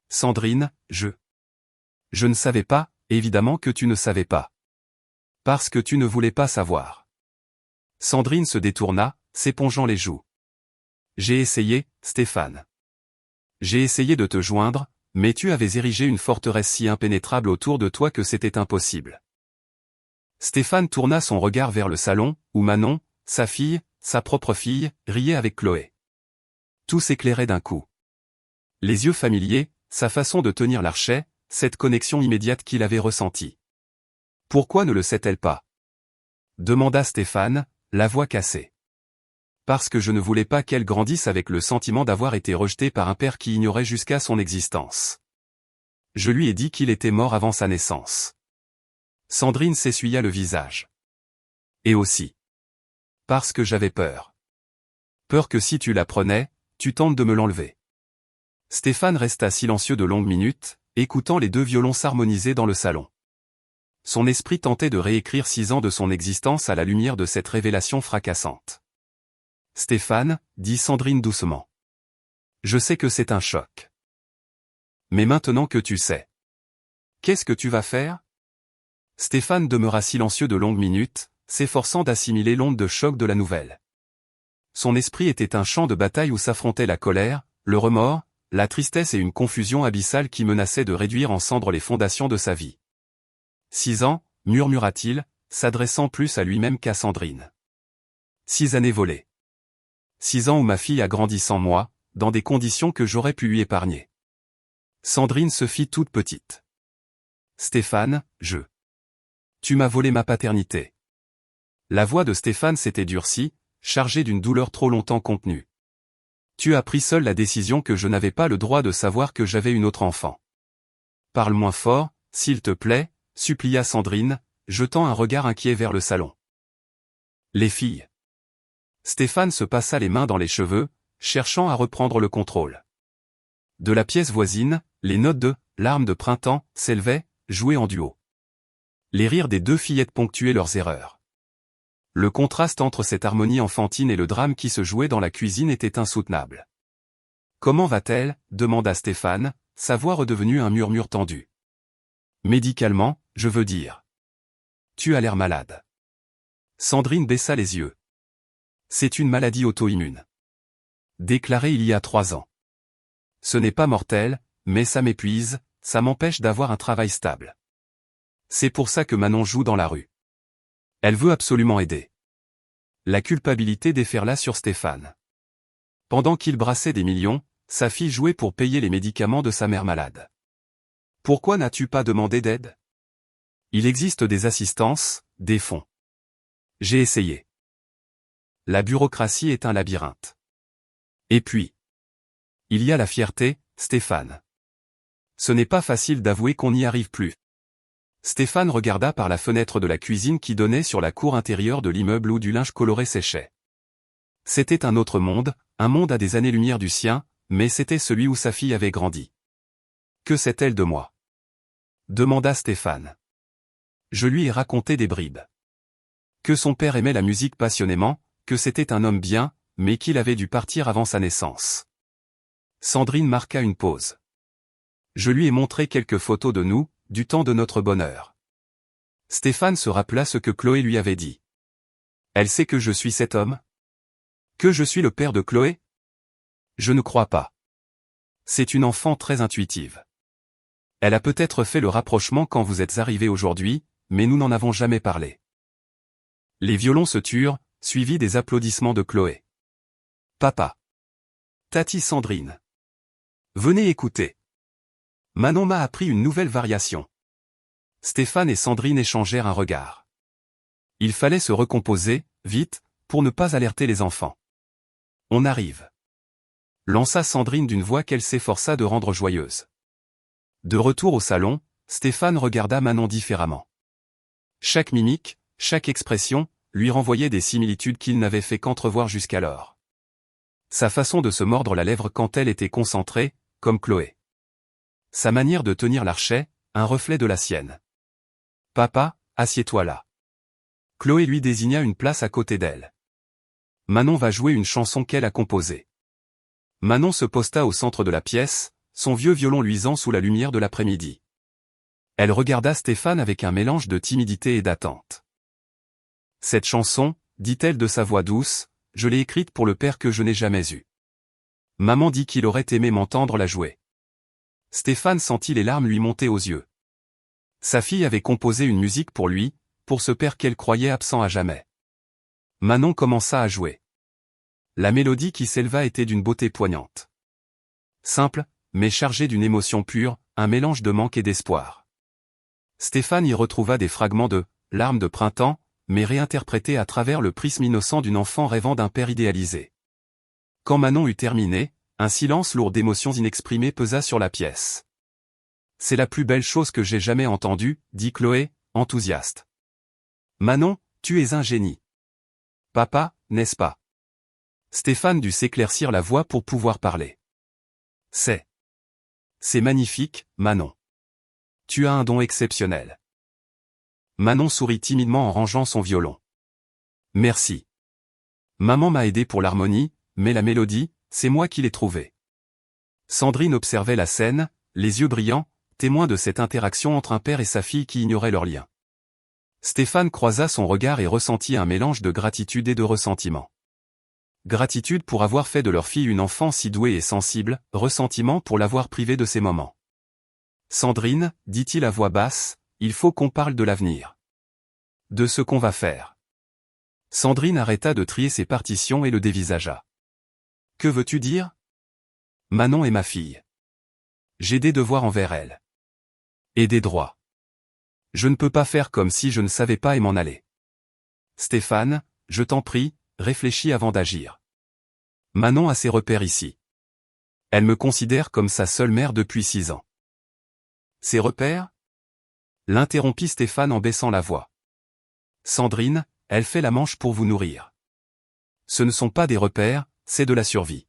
Sandrine, je ne savais pas, évidemment que tu ne savais pas. Parce que tu ne voulais pas savoir. Sandrine se détourna, s'épongeant les joues. J'ai essayé, Stéphane. J'ai essayé de te joindre, mais tu avais érigé une forteresse si impénétrable autour de toi que c'était impossible. Stéphane tourna son regard vers le salon, où Manon, sa fille, sa propre fille, riait avec Chloé. Tout s'éclairait d'un coup. Les yeux familiers, sa façon de tenir l'archet, cette connexion immédiate qu'il avait ressentie. Pourquoi ne le sait-elle pas? Demanda Stéphane, la voix cassée. Parce que je ne voulais pas qu'elle grandisse avec le sentiment d'avoir été rejetée par un père qui ignorait jusqu'à son existence. Je lui ai dit qu'il était mort avant sa naissance. Sandrine s'essuya le visage. Et aussi. Parce que j'avais peur. Peur que si tu l'apprenais, tu tentes de me l'enlever. Stéphane resta silencieux de longues minutes, écoutant les deux violons s'harmoniser dans le salon. Son esprit tentait de réécrire 6 ans de son existence à la lumière de cette révélation fracassante. Stéphane, dit Sandrine doucement. Je sais que c'est un choc. Mais maintenant que tu sais. Qu'est-ce que tu vas faire? Stéphane demeura silencieux de longues minutes, s'efforçant d'assimiler l'onde de choc de la nouvelle. Son esprit était un champ de bataille où s'affrontaient la colère, le remords, la tristesse et une confusion abyssale qui menaçait de réduire en cendres les fondations de sa vie. 6 ans, murmura-t-il, s'adressant plus à lui-même qu'à Sandrine. 6 années volées. 6 ans où ma fille a grandi sans moi, dans des conditions que j'aurais pu lui épargner. Sandrine se fit toute petite. Stéphane, tu m'as volé ma paternité. La voix de Stéphane s'était durcie, chargée d'une douleur trop longtemps contenue. Tu as pris seul la décision que je n'avais pas le droit de savoir que j'avais une autre enfant. Parle moins fort, s'il te plaît, supplia Sandrine, jetant un regard inquiet vers le salon. Les filles. Stéphane se passa les mains dans les cheveux, cherchant à reprendre le contrôle. De la pièce voisine, les notes de « Larmes de printemps » s'élevaient, jouées en duo. Les rires des deux fillettes ponctuaient leurs erreurs. Le contraste entre cette harmonie enfantine et le drame qui se jouait dans la cuisine était insoutenable. « Comment va-t-elle » demanda Stéphane, sa voix redevenue un murmure tendu. « Médicalement, je veux dire. Tu as l'air malade. » Sandrine baissa les yeux. « C'est une maladie auto-immune. Déclarée il y a 3 ans. Ce n'est pas mortel, mais ça m'épuise, ça m'empêche d'avoir un travail stable. C'est pour ça que Manon joue dans la rue. Elle veut absolument aider. » La culpabilité déferla sur Stéphane. Pendant qu'il brassait des millions, sa fille jouait pour payer les médicaments de sa mère malade. « Pourquoi n'as-tu pas demandé d'aide? Il existe des assistances, des fonds. J'ai essayé. La bureaucratie est un labyrinthe. Et puis, il y a la fierté, Stéphane. Ce n'est pas facile d'avouer qu'on n'y arrive plus. » Stéphane regarda par la fenêtre de la cuisine qui donnait sur la cour intérieure de l'immeuble où du linge coloré séchait. C'était un autre monde, un monde à des années-lumière du sien, mais c'était celui où sa fille avait grandi. Que sait-elle de moi? Demanda Stéphane. Je lui ai raconté des bribes. Que son père aimait la musique passionnément, que c'était un homme bien, mais qu'il avait dû partir avant sa naissance. Sandrine marqua une pause. Je lui ai montré quelques photos de nous, du temps de notre bonheur. Stéphane se rappela ce que Chloé lui avait dit. Elle sait que je suis cet homme? Que je suis le père de Chloé? Je ne crois pas. C'est une enfant très intuitive. Elle a peut-être fait le rapprochement quand vous êtes arrivés aujourd'hui, mais nous n'en avons jamais parlé. Les violons se turent, suivis des applaudissements de Chloé. Papa. Tati Sandrine. Venez écouter. Manon m'a appris une nouvelle variation. Stéphane et Sandrine échangèrent un regard. Il fallait se recomposer, vite, pour ne pas alerter les enfants. On arrive. Lança Sandrine d'une voix qu'elle s'efforça de rendre joyeuse. De retour au salon, Stéphane regarda Manon différemment. Chaque mimique, chaque expression, lui renvoyait des similitudes qu'il n'avait fait qu'entrevoir jusqu'alors. Sa façon de se mordre la lèvre quand elle était concentrée, comme Chloé. Sa manière de tenir l'archet, un reflet de la sienne. Papa, assieds-toi là. Chloé lui désigna une place à côté d'elle. Manon va jouer une chanson qu'elle a composée. Manon se posta au centre de la pièce, son vieux violon luisant sous la lumière de l'après-midi. Elle regarda Stéphane avec un mélange de timidité et d'attente. Cette chanson, dit-elle de sa voix douce, je l'ai écrite pour le père que je n'ai jamais eu. Maman dit qu'il aurait aimé m'entendre la jouer. Stéphane sentit les larmes lui monter aux yeux. Sa fille avait composé une musique pour lui, pour ce père qu'elle croyait absent à jamais. Manon commença à jouer. La mélodie qui s'éleva était d'une beauté poignante. Simple, mais chargée d'une émotion pure, un mélange de manque et d'espoir. Stéphane y retrouva des fragments de « larmes de printemps », mais réinterprétés à travers le prisme innocent d'une enfant rêvant d'un père idéalisé. Quand Manon eut terminé, un silence lourd d'émotions inexprimées pesa sur la pièce. « C'est la plus belle chose que j'ai jamais entendue, » dit Chloé, enthousiaste. « Manon, tu es un génie. »« Papa, n'est-ce pas ?» Stéphane dut s'éclaircir la voix pour pouvoir parler. « C'est magnifique, Manon. Tu as un don exceptionnel. » Manon sourit timidement en rangeant son violon. « Merci. Maman m'a aidé pour l'harmonie, mais la mélodie, c'est moi qui l'ai trouvée. » Sandrine observait la scène, les yeux brillants, témoin de cette interaction entre un père et sa fille qui ignorait leur lien. Stéphane croisa son regard et ressentit un mélange de gratitude et de ressentiment. Gratitude pour avoir fait de leur fille une enfant si douée et sensible, ressentiment pour l'avoir privée de ces moments. « Sandrine, dit-il à voix basse, il faut qu'on parle de l'avenir. De ce qu'on va faire. » Sandrine arrêta de trier ses partitions et le dévisagea. « Que veux-tu dire? » Manon est ma fille. J'ai des devoirs envers elle. Et des droits. Je ne peux pas faire comme si je ne savais pas et m'en aller. Stéphane, je t'en prie, réfléchis avant d'agir. Manon a ses repères ici. Elle me considère comme sa seule mère depuis 6 ans. Ses repères? L'interrompit Stéphane en baissant la voix. Sandrine, elle fait la manche pour vous nourrir. Ce ne sont pas des repères, c'est de la survie.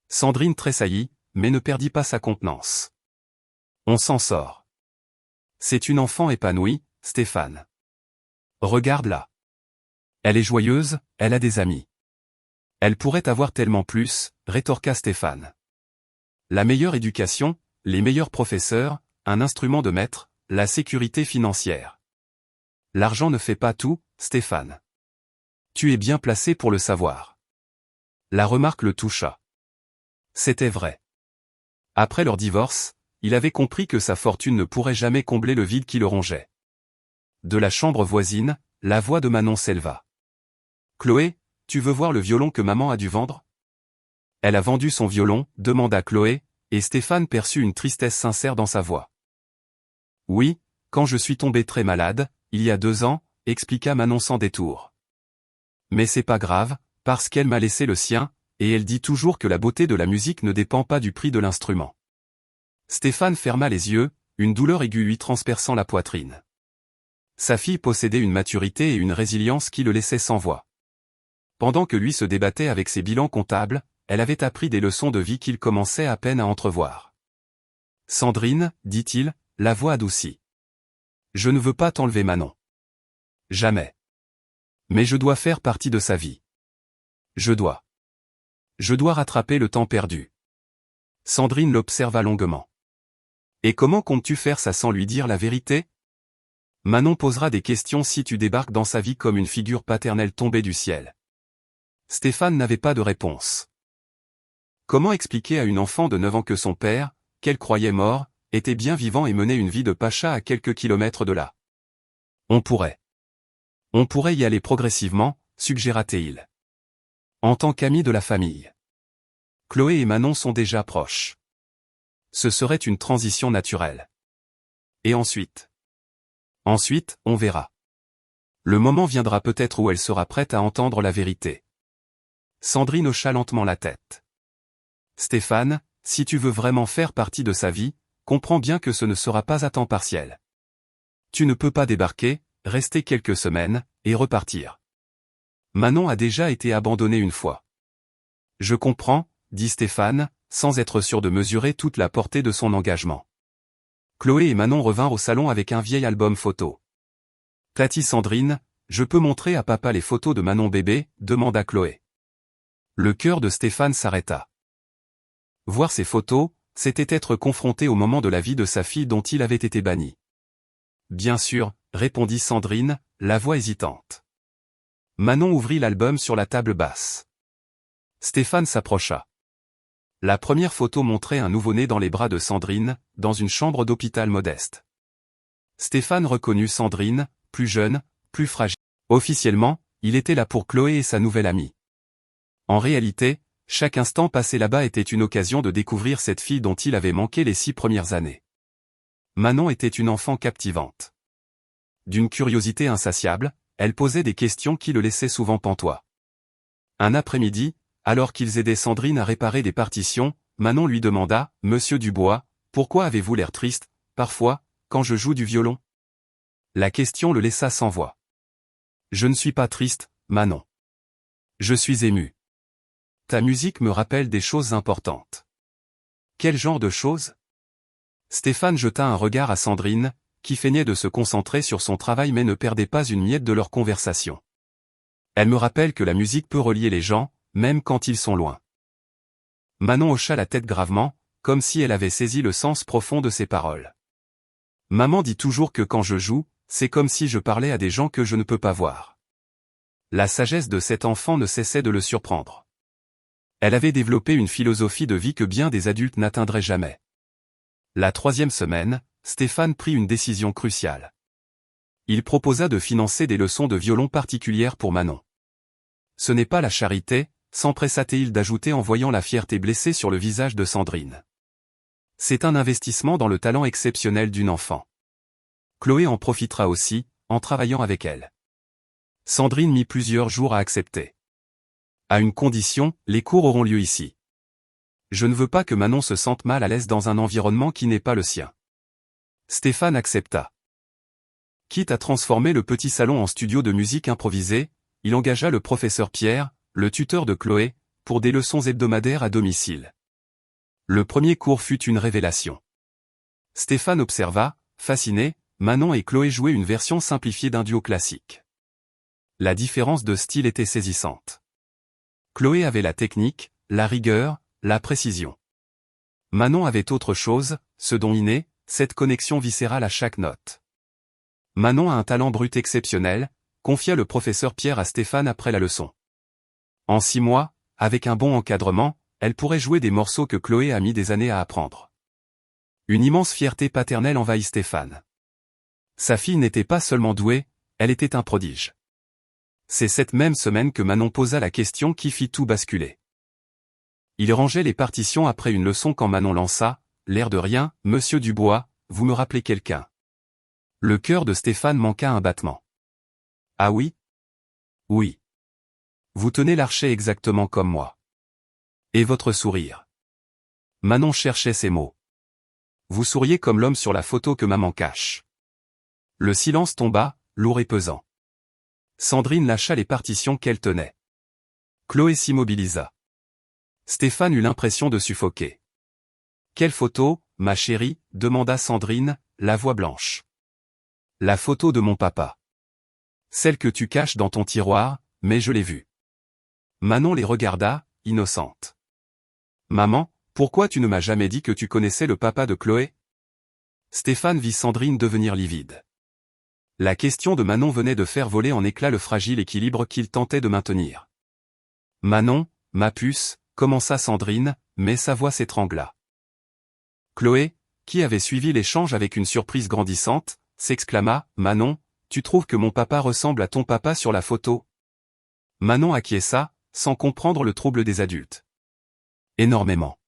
Sandrine tressaillit, mais ne perdit pas sa contenance. On s'en sort. C'est une enfant épanouie, Stéphane. Regarde-la. Elle est joyeuse, elle a des amis. Elle pourrait avoir tellement plus, rétorqua Stéphane. La meilleure éducation, les meilleurs professeurs, un instrument de maître, la sécurité financière. L'argent ne fait pas tout, Stéphane. Tu es bien placé pour le savoir. La remarque le toucha. C'était vrai. Après leur divorce, il avait compris que sa fortune ne pourrait jamais combler le vide qui le rongeait. De la chambre voisine, la voix de Manon s'éleva. « Chloé, tu veux voir le violon que maman a dû vendre ?» « Elle a vendu son violon ?» demanda Chloé, et Stéphane perçut une tristesse sincère dans sa voix. « Oui, quand je suis tombé très malade, il y a 2 ans, expliqua Manon sans détour. Mais c'est pas grave, parce qu'elle m'a laissé le sien, et elle dit toujours que la beauté de la musique ne dépend pas du prix de l'instrument. » Stéphane ferma les yeux, une douleur aiguë lui transperçant la poitrine. Sa fille possédait une maturité et une résilience qui le laissaient sans voix. Pendant que lui se débattait avec ses bilans comptables, elle avait appris des leçons de vie qu'il commençait à peine à entrevoir. « Sandrine, dit-il, la voix adoucie. Je ne veux pas t'enlever Manon. Jamais. Mais je dois faire partie de sa vie. Je dois rattraper le temps perdu. » Sandrine l'observa longuement. « Et comment comptes-tu faire ça sans lui dire la vérité ? Manon posera des questions si tu débarques dans sa vie comme une figure paternelle tombée du ciel. » Stéphane n'avait pas de réponse. Comment expliquer à une enfant de 9 ans que son père, qu'elle croyait mort, était bien vivant et menait une vie de pacha à quelques kilomètres de là? On pourrait y aller progressivement, suggéra-t-il. En tant qu'ami de la famille. Chloé et Manon sont déjà proches. Ce serait une transition naturelle. Et ensuite, on verra. Le moment viendra peut-être où elle sera prête à entendre la vérité. Sandrine hocha lentement la tête. Stéphane, si tu veux vraiment faire partie de sa vie, comprends bien que ce ne sera pas à temps partiel. Tu ne peux pas débarquer, rester quelques semaines, et repartir. Manon a déjà été abandonnée une fois. Je comprends, dit Stéphane, sans être sûr de mesurer toute la portée de son engagement. Chloé et Manon revinrent au salon avec un vieil album photo. Tati Sandrine, je peux montrer à papa les photos de Manon bébé, demanda Chloé. Le cœur de Stéphane s'arrêta. Voir ces photos, c'était être confronté au moment de la vie de sa fille dont il avait été banni. Bien sûr, répondit Sandrine, la voix hésitante. Manon ouvrit l'album sur la table basse. Stéphane s'approcha. La première photo montrait un nouveau-né dans les bras de Sandrine, dans une chambre d'hôpital modeste. Stéphane reconnut Sandrine, plus jeune, plus fragile. Officiellement, il était là pour Chloé et sa nouvelle amie. En réalité, chaque instant passé là-bas était une occasion de découvrir cette fille dont il avait manqué les 6 premières années. Manon était une enfant captivante. D'une curiosité insatiable, elle posait des questions qui le laissaient souvent pantois. Un après-midi, alors qu'ils aidaient Sandrine à réparer des partitions, Manon lui demanda, « Monsieur Dubois, pourquoi avez-vous l'air triste, parfois, quand je joue du violon ?» La question le laissa sans voix. « Je ne suis pas triste, Manon. Je suis ému. Ta musique me rappelle des choses importantes. » Quel genre de choses ? Stéphane jeta un regard à Sandrine, qui feignait de se concentrer sur son travail mais ne perdait pas une miette de leur conversation. Elle me rappelle que la musique peut relier les gens, même quand ils sont loin. Manon hocha la tête gravement, comme si elle avait saisi le sens profond de ses paroles. Maman dit toujours que quand je joue, c'est comme si je parlais à des gens que je ne peux pas voir. La sagesse de cet enfant ne cessait de le surprendre. Elle avait développé une philosophie de vie que bien des adultes n'atteindraient jamais. La 3e semaine, Stéphane prit une décision cruciale. Il proposa de financer des leçons de violon particulières pour Manon. Ce n'est pas la charité, s'empressa-t-il d'ajouter en voyant la fierté blessée sur le visage de Sandrine. C'est un investissement dans le talent exceptionnel d'une enfant. Chloé en profitera aussi, en travaillant avec elle. Sandrine mit plusieurs jours à accepter. À une condition, les cours auront lieu ici. Je ne veux pas que Manon se sente mal à l'aise dans un environnement qui n'est pas le sien. Stéphane accepta. Quitte à transformer le petit salon en studio de musique improvisé, il engagea le professeur Pierre, le tuteur de Chloé, pour des leçons hebdomadaires à domicile. Le premier cours fut une révélation. Stéphane observa, fasciné, Manon et Chloé jouer une version simplifiée d'un duo classique. La différence de style était saisissante. Chloé avait la technique, la rigueur, la précision. Manon avait autre chose, ce don inné, cette connexion viscérale à chaque note. Manon a un talent brut exceptionnel, confia le professeur Pierre à Stéphane après la leçon. En 6 mois, avec un bon encadrement, elle pourrait jouer des morceaux que Chloé a mis des années à apprendre. Une immense fierté paternelle envahit Stéphane. Sa fille n'était pas seulement douée, elle était un prodige. C'est cette même semaine que Manon posa la question qui fit tout basculer. Il rangeait les partitions après une leçon quand Manon lança, l'air de rien, « Monsieur Dubois, vous me rappelez quelqu'un ?» Le cœur de Stéphane manqua un battement. « Ah oui ? Oui. Vous tenez l'archet exactement comme moi. Et votre sourire. » Manon cherchait ses mots. « Vous souriez comme l'homme sur la photo que maman cache. » Le silence tomba, lourd et pesant. Sandrine lâcha les partitions qu'elle tenait. Chloé s'immobilisa. Stéphane eut l'impression de suffoquer. Quelle photo, ma chérie, demanda Sandrine, la voix blanche. La photo de mon papa. Celle que tu caches dans ton tiroir, mais je l'ai vue. Manon les regarda, innocente. Maman, pourquoi tu ne m'as jamais dit que tu connaissais le papa de Chloé? Stéphane vit Sandrine devenir livide. La question de Manon venait de faire voler en éclats le fragile équilibre qu'il tentait de maintenir. Manon, ma puce, commença Sandrine, mais sa voix s'étrangla. Chloé, qui avait suivi l'échange avec une surprise grandissante, s'exclama, Manon, tu trouves que mon papa ressemble à ton papa sur la photo? Manon acquiesça, sans comprendre le trouble des adultes. Énormément.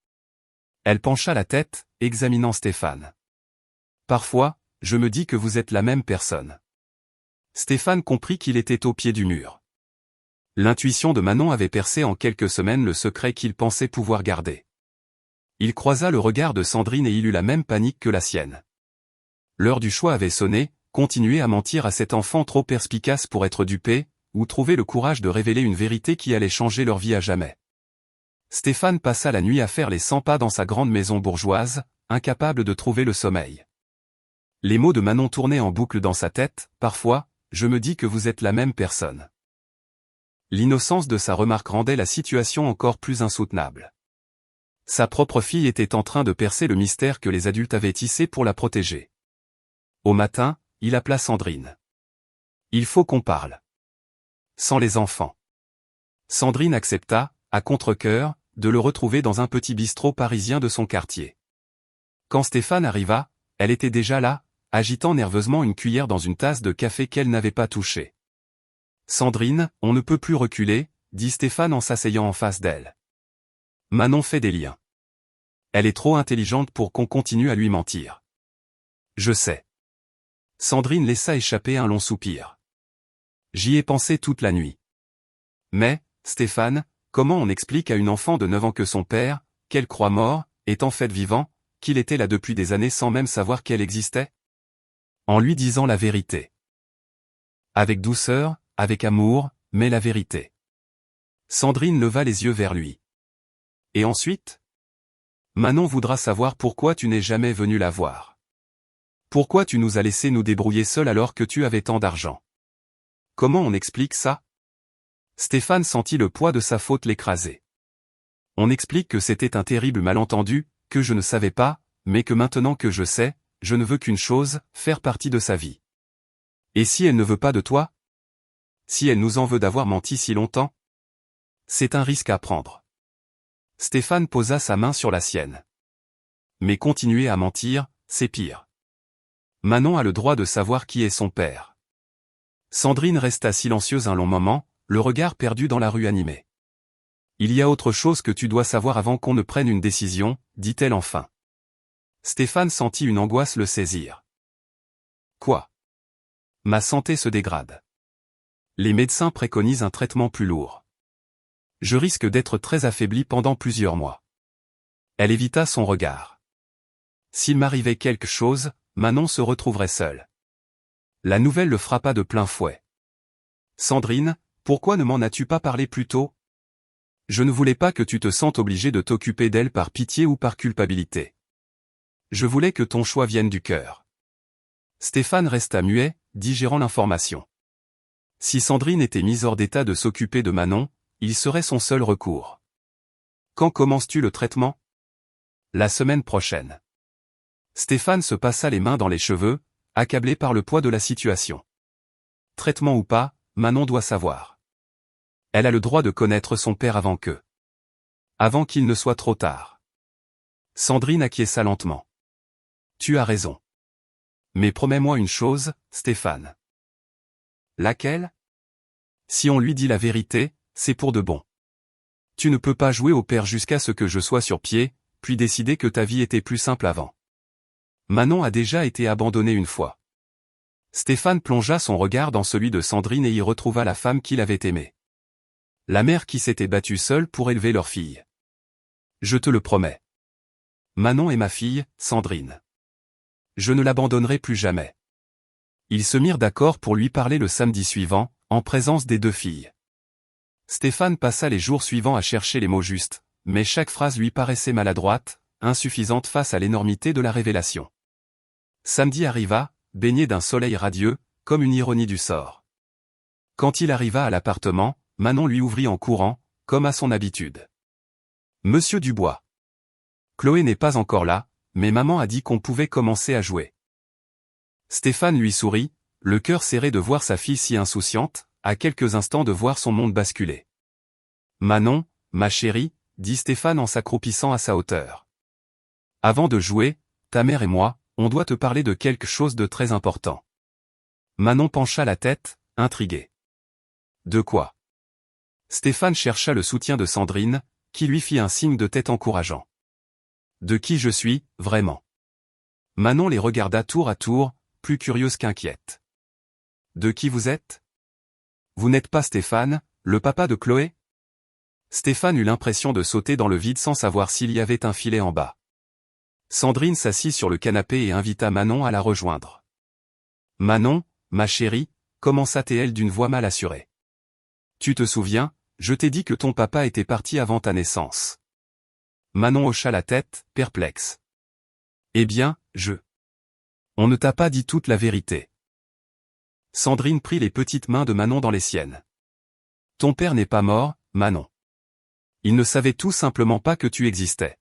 Elle pencha la tête, examinant Stéphane. Parfois, je me dis que vous êtes la même personne. Stéphane comprit qu'il était au pied du mur. L'intuition de Manon avait percé en quelques semaines le secret qu'il pensait pouvoir garder. Il croisa le regard de Sandrine et il eut la même panique que la sienne. L'heure du choix avait sonné, continuer à mentir à cet enfant trop perspicace pour être dupé, ou trouver le courage de révéler une vérité qui allait changer leur vie à jamais. Stéphane passa la nuit à faire les 100 pas dans sa grande maison bourgeoise, incapable de trouver le sommeil. Les mots de Manon tournaient en boucle dans sa tête, parfois, je me dis que vous êtes la même personne. L'innocence de sa remarque rendait la situation encore plus insoutenable. Sa propre fille était en train de percer le mystère que les adultes avaient tissé pour la protéger. Au matin, il appela Sandrine. Il faut qu'on parle. Sans les enfants. Sandrine accepta, à contre-cœur, de le retrouver dans un petit bistrot parisien de son quartier. Quand Stéphane arriva, elle était déjà là, agitant nerveusement une cuillère dans une tasse de café qu'elle n'avait pas touchée. Sandrine, on ne peut plus reculer, dit Stéphane en s'asseyant en face d'elle. Manon fait des liens. Elle est trop intelligente pour qu'on continue à lui mentir. Je sais. Sandrine laissa échapper un long soupir. J'y ai pensé toute la nuit. Mais, Stéphane, comment on explique à une enfant de 9 ans que son père, qu'elle croit mort, est en fait vivant, qu'il était là depuis des années sans même savoir qu'elle existait? En lui disant la vérité. Avec douceur, avec amour, mais la vérité. Sandrine leva les yeux vers lui. Et ensuite? Manon voudra savoir pourquoi tu n'es jamais venu la voir. Pourquoi tu nous as laissé nous débrouiller seuls alors que tu avais tant d'argent? Comment on explique ça? Stéphane sentit le poids de sa faute l'écraser. On explique que c'était un terrible malentendu, que je ne savais pas, mais que maintenant que je sais, je ne veux qu'une chose, faire partie de sa vie. Et si elle ne veut pas de toi? Si elle nous en veut d'avoir menti si longtemps? C'est un risque à prendre. Stéphane posa sa main sur la sienne. Mais continuer à mentir, c'est pire. Manon a le droit de savoir qui est son père. Sandrine resta silencieuse un long moment, le regard perdu dans la rue animée. Il y a autre chose que tu dois savoir avant qu'on ne prenne une décision, dit-elle enfin. Stéphane sentit une angoisse le saisir. Quoi? Ma santé se dégrade. Les médecins préconisent un traitement plus lourd. Je risque d'être très affaibli pendant plusieurs mois. Elle évita son regard. S'il m'arrivait quelque chose, Manon se retrouverait seule. La nouvelle le frappa de plein fouet. Sandrine, pourquoi ne m'en as-tu pas parlé plus tôt? Je ne voulais pas que tu te sentes obligée de t'occuper d'elle par pitié ou par culpabilité. Je voulais que ton choix vienne du cœur. Stéphane resta muet, digérant l'information. Si Sandrine était mise hors d'état de s'occuper de Manon, il serait son seul recours. Quand commences-tu le traitement? La semaine prochaine. Stéphane se passa les mains dans les cheveux, accablé par le poids de la situation. Traitement ou pas, Manon doit savoir. Elle a le droit de connaître son père avant que. Avant qu'il ne soit trop tard. Sandrine acquiesça lentement. Tu as raison. Mais promets-moi une chose, Stéphane. Laquelle? Si on lui dit la vérité, c'est pour de bon. Tu ne peux pas jouer au père jusqu'à ce que je sois sur pied, puis décider que ta vie était plus simple avant. Manon a déjà été abandonnée une fois. Stéphane plongea son regard dans celui de Sandrine et y retrouva la femme qu'il avait aimée. La mère qui s'était battue seule pour élever leur fille. Je te le promets. Manon est ma fille, Sandrine. Je ne l'abandonnerai plus jamais. Ils se mirent d'accord pour lui parler le samedi suivant, en présence des deux filles. Stéphane passa les jours suivants à chercher les mots justes, mais chaque phrase lui paraissait maladroite, insuffisante face à l'énormité de la révélation. Samedi arriva, baigné d'un soleil radieux, comme une ironie du sort. Quand il arriva à l'appartement, Manon lui ouvrit en courant, comme à son habitude. « Monsieur Dubois. Chloé n'est pas encore là, mais maman a dit qu'on pouvait commencer à jouer. » Stéphane lui sourit, le cœur serré de voir sa fille si insouciante, à quelques instants de voir son monde basculer. « Manon, ma chérie, » dit Stéphane en s'accroupissant à sa hauteur. « Avant de jouer, ta mère et moi, on doit te parler de quelque chose de très important. » Manon pencha la tête, intriguée. « De quoi ?» Stéphane chercha le soutien de Sandrine, qui lui fit un signe de tête encourageant. « De qui je suis, vraiment ?» Manon les regarda tour à tour, plus curieuse qu'inquiète. « De qui vous êtes ? Vous n'êtes pas Stéphane, le papa de Chloé ?» Stéphane eut l'impression de sauter dans le vide sans savoir s'il y avait un filet en bas. Sandrine s'assit sur le canapé et invita Manon à la rejoindre. « Manon, ma chérie, » commença-t-elle d'une voix mal assurée. « Tu te souviens, je t'ai dit que ton papa était parti avant ta naissance. » Manon hocha la tête, perplexe. « Eh bien, On ne t'a pas dit toute la vérité. » Sandrine prit les petites mains de Manon dans les siennes. « Ton père n'est pas mort, Manon. Il ne savait tout simplement pas que tu existais. »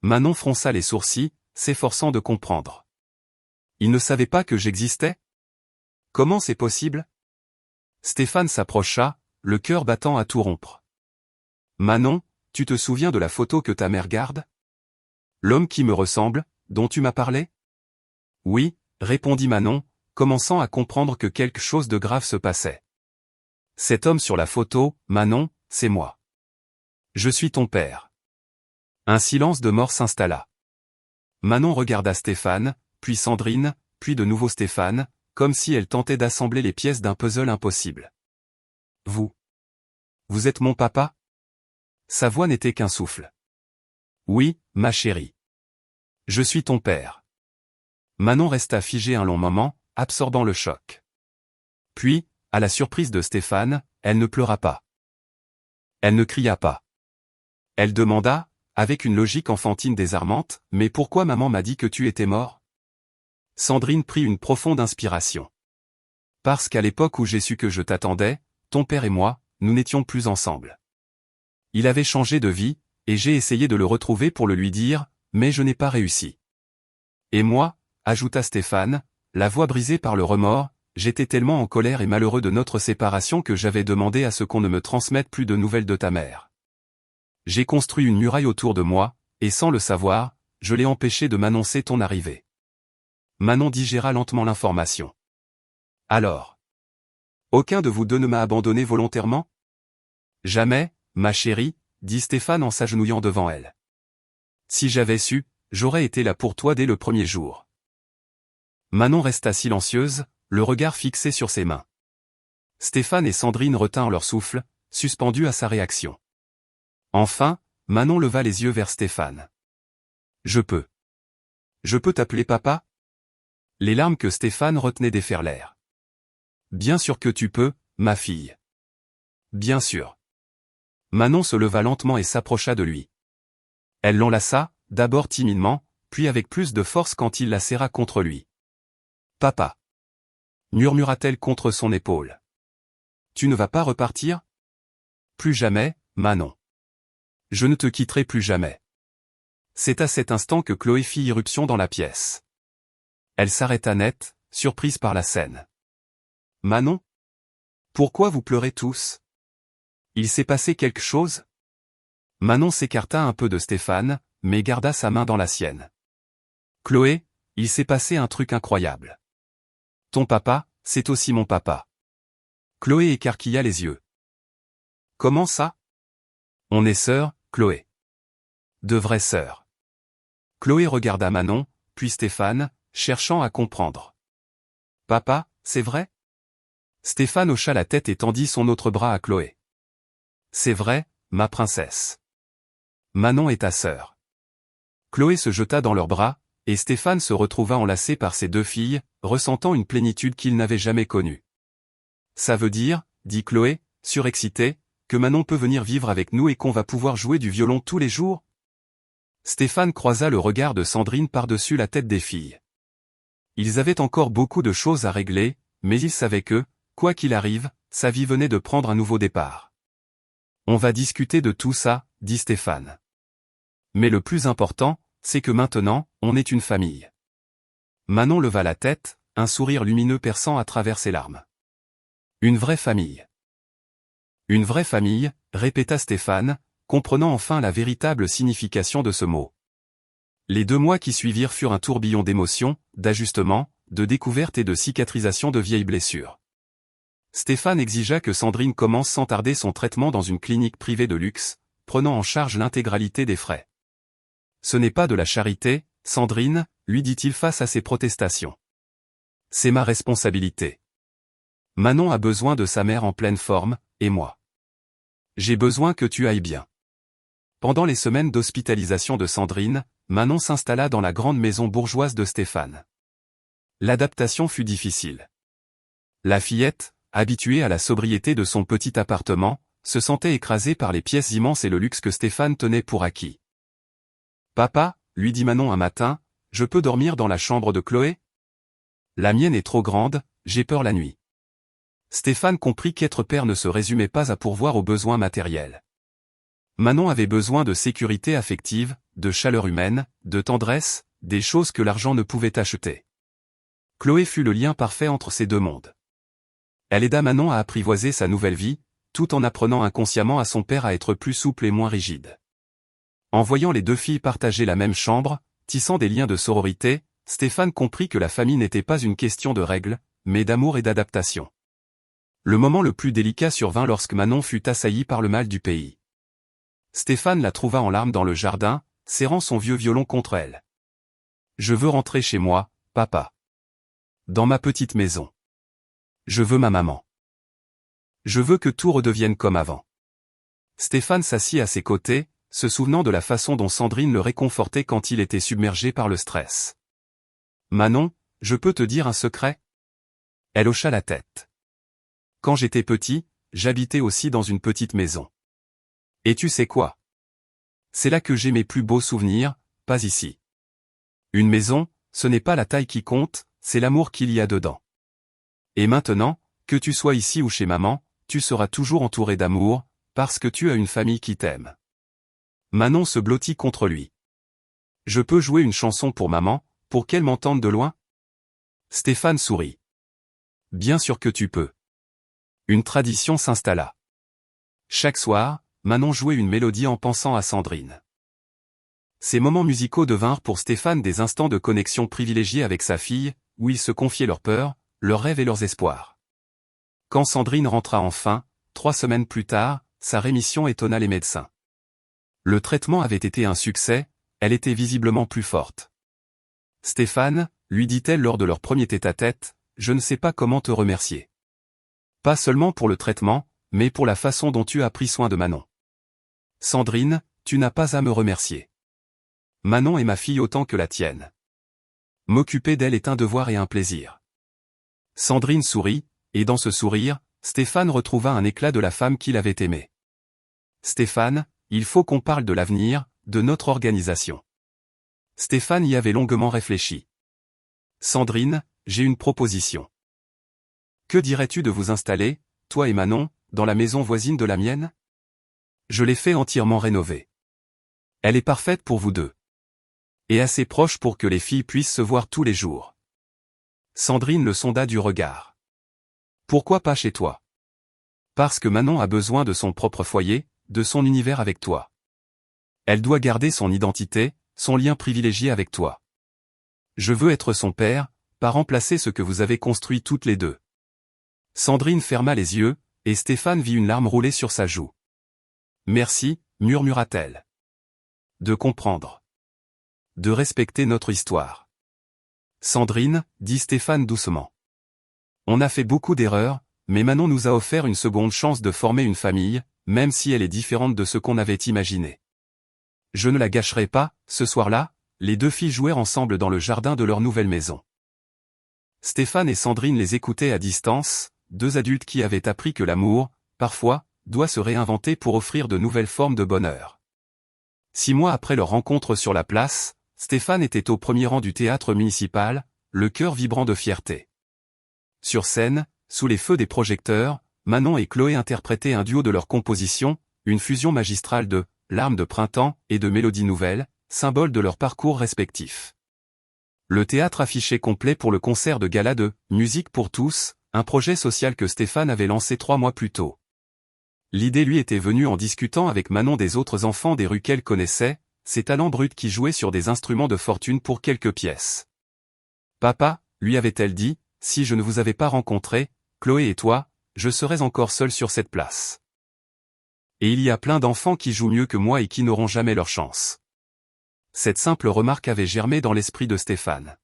Manon fronça les sourcils, s'efforçant de comprendre. « Il ne savait pas que j'existais ? Comment c'est possible ?» Stéphane s'approcha, le cœur battant à tout rompre. « Manon, tu te souviens de la photo que ta mère garde ? L'homme qui me ressemble, dont tu m'as parlé ? » « Oui, » répondit Manon, commençant à comprendre que quelque chose de grave se passait. « Cet homme sur la photo, Manon, c'est moi. Je suis ton père. » Un silence de mort s'installa. Manon regarda Stéphane, puis Sandrine, puis de nouveau Stéphane, comme si elle tentait d'assembler les pièces d'un puzzle impossible. « Vous êtes mon papa ?» Sa voix n'était qu'un souffle. « Oui, ma chérie. Je suis ton père. » Manon resta figée un long moment, absorbant le choc. Puis, à la surprise de Stéphane, elle ne pleura pas. Elle ne cria pas. Elle demanda, avec une logique enfantine désarmante, « Mais pourquoi maman m'a dit que tu étais mort ?» Sandrine prit une profonde inspiration. « Parce qu'à l'époque où j'ai su que je t'attendais, ton père et moi, nous n'étions plus ensemble. Il avait changé de vie, et j'ai essayé de le retrouver pour le lui dire, mais je n'ai pas réussi. Et moi, » ajouta Stéphane, la voix brisée par le remords, « j'étais tellement en colère et malheureux de notre séparation que j'avais demandé à ce qu'on ne me transmette plus de nouvelles de ta mère. J'ai construit une muraille autour de moi, et sans le savoir, je l'ai empêché de m'annoncer ton arrivée. » Manon digéra lentement l'information. « Alors, aucun de vous deux ne m'a abandonné volontairement ? » « Jamais, ma chérie, » dit Stéphane en s'agenouillant devant elle. « Si j'avais su, j'aurais été là pour toi dès le premier jour. » Manon resta silencieuse, le regard fixé sur ses mains. Stéphane et Sandrine retinrent leur souffle, suspendus à sa réaction. Enfin, Manon leva les yeux vers Stéphane. « Je peux t'appeler papa ?» Les larmes que Stéphane retenait déferlèrent. « Bien sûr que tu peux, ma fille. Bien sûr. » Manon se leva lentement et s'approcha de lui. Elle l'enlaça, d'abord timidement, puis avec plus de force quand il la serra contre lui. « Papa » murmura-t-elle contre son épaule. « Tu ne vas pas repartir ? » ?»« Plus jamais, Manon. Je ne te quitterai plus jamais. » C'est à cet instant que Chloé fit irruption dans la pièce. Elle s'arrêta net, surprise par la scène. « Manon ? Pourquoi vous pleurez tous ? Il s'est passé quelque chose ?» Manon s'écarta un peu de Stéphane, mais garda sa main dans la sienne. « Chloé, il s'est passé un truc incroyable. Ton papa, c'est aussi mon papa. » Chloé écarquilla les yeux. « Comment ça ? On est sœurs, Chloé. De vraies sœurs. » Chloé regarda Manon, puis Stéphane, cherchant à comprendre. « Papa, c'est vrai ?» Stéphane hocha la tête et tendit son autre bras à Chloé. « C'est vrai, ma princesse. Manon est ta sœur. » Chloé se jeta dans leurs bras, et Stéphane se retrouva enlacé par ses deux filles, ressentant une plénitude qu'il n'avait jamais connue. « Ça veut dire, » dit Chloé, surexcitée, « que Manon peut venir vivre avec nous et qu'on va pouvoir jouer du violon tous les jours? Stéphane croisa le regard de Sandrine par-dessus la tête des filles. Ils avaient encore beaucoup de choses à régler, mais ils savaient que, quoi qu'il arrive, sa vie venait de prendre un nouveau départ. On va discuter de tout ça, dit Stéphane. Mais le plus important, c'est que maintenant, on est une famille. Manon leva la tête, un sourire lumineux perçant à travers ses larmes. Une vraie famille. Une vraie famille, répéta Stéphane, comprenant enfin la véritable signification de ce mot. Les 2 mois qui suivirent furent un tourbillon d'émotions, d'ajustements, de découvertes et de cicatrisation de vieilles blessures. Stéphane exigea que Sandrine commence sans tarder son traitement dans une clinique privée de luxe, prenant en charge l'intégralité des frais. Ce n'est pas de la charité, Sandrine, lui dit-il face à ses protestations. C'est ma responsabilité. Manon a besoin de sa mère en pleine forme, et moi. J'ai besoin que tu ailles bien. Pendant les semaines d'hospitalisation de Sandrine, Manon s'installa dans la grande maison bourgeoise de Stéphane. L'adaptation fut difficile. La fillette, habituée à la sobriété de son petit appartement, se sentait écrasée par les pièces immenses et le luxe que Stéphane tenait pour acquis. « Papa, lui dit Manon un matin, je peux dormir dans la chambre de Chloé? La mienne est trop grande, j'ai peur la nuit. » Stéphane comprit qu'être père ne se résumait pas à pourvoir aux besoins matériels. Manon avait besoin de sécurité affective, de chaleur humaine, de tendresse, des choses que l'argent ne pouvait acheter. Chloé fut le lien parfait entre ces 2 mondes. Elle aida Manon à apprivoiser sa nouvelle vie, tout en apprenant inconsciemment à son père à être plus souple et moins rigide. En voyant les 2 filles partager la même chambre, tissant des liens de sororité, Stéphane comprit que la famille n'était pas une question de règles, mais d'amour et d'adaptation. Le moment le plus délicat survint lorsque Manon fut assaillie par le mal du pays. Stéphane la trouva en larmes dans le jardin, serrant son vieux violon contre elle. « Je veux rentrer chez moi, papa. Dans ma petite maison. Je veux ma maman. Je veux que tout redevienne comme avant. » Stéphane s'assit à ses côtés, se souvenant de la façon dont Sandrine le réconfortait quand il était submergé par le stress. « Manon, je peux te dire un secret ?» Elle hocha la tête. « Quand j'étais petit, j'habitais aussi dans une petite maison. Et tu sais quoi? C'est là que j'ai mes plus beaux souvenirs, pas ici. Une maison, ce n'est pas la taille qui compte, c'est l'amour qu'il y a dedans. Et maintenant, que tu sois ici ou chez maman, tu seras toujours entouré d'amour, parce que tu as une famille qui t'aime. » Manon se blottit contre lui. « Je peux jouer une chanson pour maman, pour qu'elle m'entende de loin ?» Stéphane sourit. « Bien sûr que tu peux. » Une tradition s'installa. Chaque soir, Manon jouait une mélodie en pensant à Sandrine. Ces moments musicaux devinrent pour Stéphane des instants de connexion privilégiés avec sa fille, où ils se confiaient leurs peurs, leurs rêves et leurs espoirs. Quand Sandrine rentra enfin, 3 semaines plus tard, sa rémission étonna les médecins. Le traitement avait été un succès, elle était visiblement plus forte. « Stéphane, lui dit-elle lors de leur premier tête-à-tête, je ne sais pas comment te remercier. Pas seulement pour le traitement, mais pour la façon dont tu as pris soin de Manon. Sandrine, tu n'as pas à me remercier. Manon est ma fille autant que la tienne. M'occuper d'elle est un devoir et un plaisir. » Sandrine sourit, et dans ce sourire, Stéphane retrouva un éclat de la femme qu'il avait aimée. « Stéphane, il faut qu'on parle de l'avenir, de notre organisation. » Stéphane y avait longuement réfléchi. « Sandrine, j'ai une proposition. Que dirais-tu de vous installer, toi et Manon, dans la maison voisine de la mienne? Je l'ai fait entièrement rénover. Elle est parfaite pour vous 2. Et assez proche pour que les filles puissent se voir tous les jours. » Sandrine le sonda du regard. « Pourquoi pas chez toi? » Parce que Manon a besoin de son propre foyer, de son univers avec toi. Elle doit garder son identité, son lien privilégié avec toi. Je veux être son père, pas remplacer ce que vous avez construit toutes les 2. Sandrine ferma les yeux, et Stéphane vit une larme rouler sur sa joue. « Merci, murmura-t-elle. De comprendre. De respecter notre histoire. » Sandrine, dit Stéphane doucement. On a fait beaucoup d'erreurs, mais Manon nous a offert une seconde chance de former une famille, même si elle est différente de ce qu'on avait imaginé. Je ne la gâcherai pas. Ce soir-là, les 2 filles jouèrent ensemble dans le jardin de leur nouvelle maison. Stéphane et Sandrine les écoutaient à distance, 2 adultes qui avaient appris que l'amour, parfois, doit se réinventer pour offrir de nouvelles formes de bonheur. 6 mois après leur rencontre sur la place, Stéphane était au premier rang du théâtre municipal, le cœur vibrant de fierté. Sur scène, sous les feux des projecteurs, Manon et Chloé interprétaient un duo de leur composition, une fusion magistrale de « larmes de printemps » et de mélodies nouvelles, symbole de leur parcours respectif. Le théâtre affiché complet pour le concert de gala de « Musique pour tous », un projet social que Stéphane avait lancé 3 mois plus tôt. L'idée lui était venue en discutant avec Manon des autres enfants des rues qu'elle connaissait, ses talents bruts qui jouaient sur des instruments de fortune pour quelques pièces. « Papa, lui avait-elle dit, si je ne vous avais pas rencontré, Chloé et toi, je serais encore seule sur cette place. Et il y a plein d'enfants qui jouent mieux que moi et qui n'auront jamais leur chance. » Cette simple remarque avait germé dans l'esprit de Stéphane.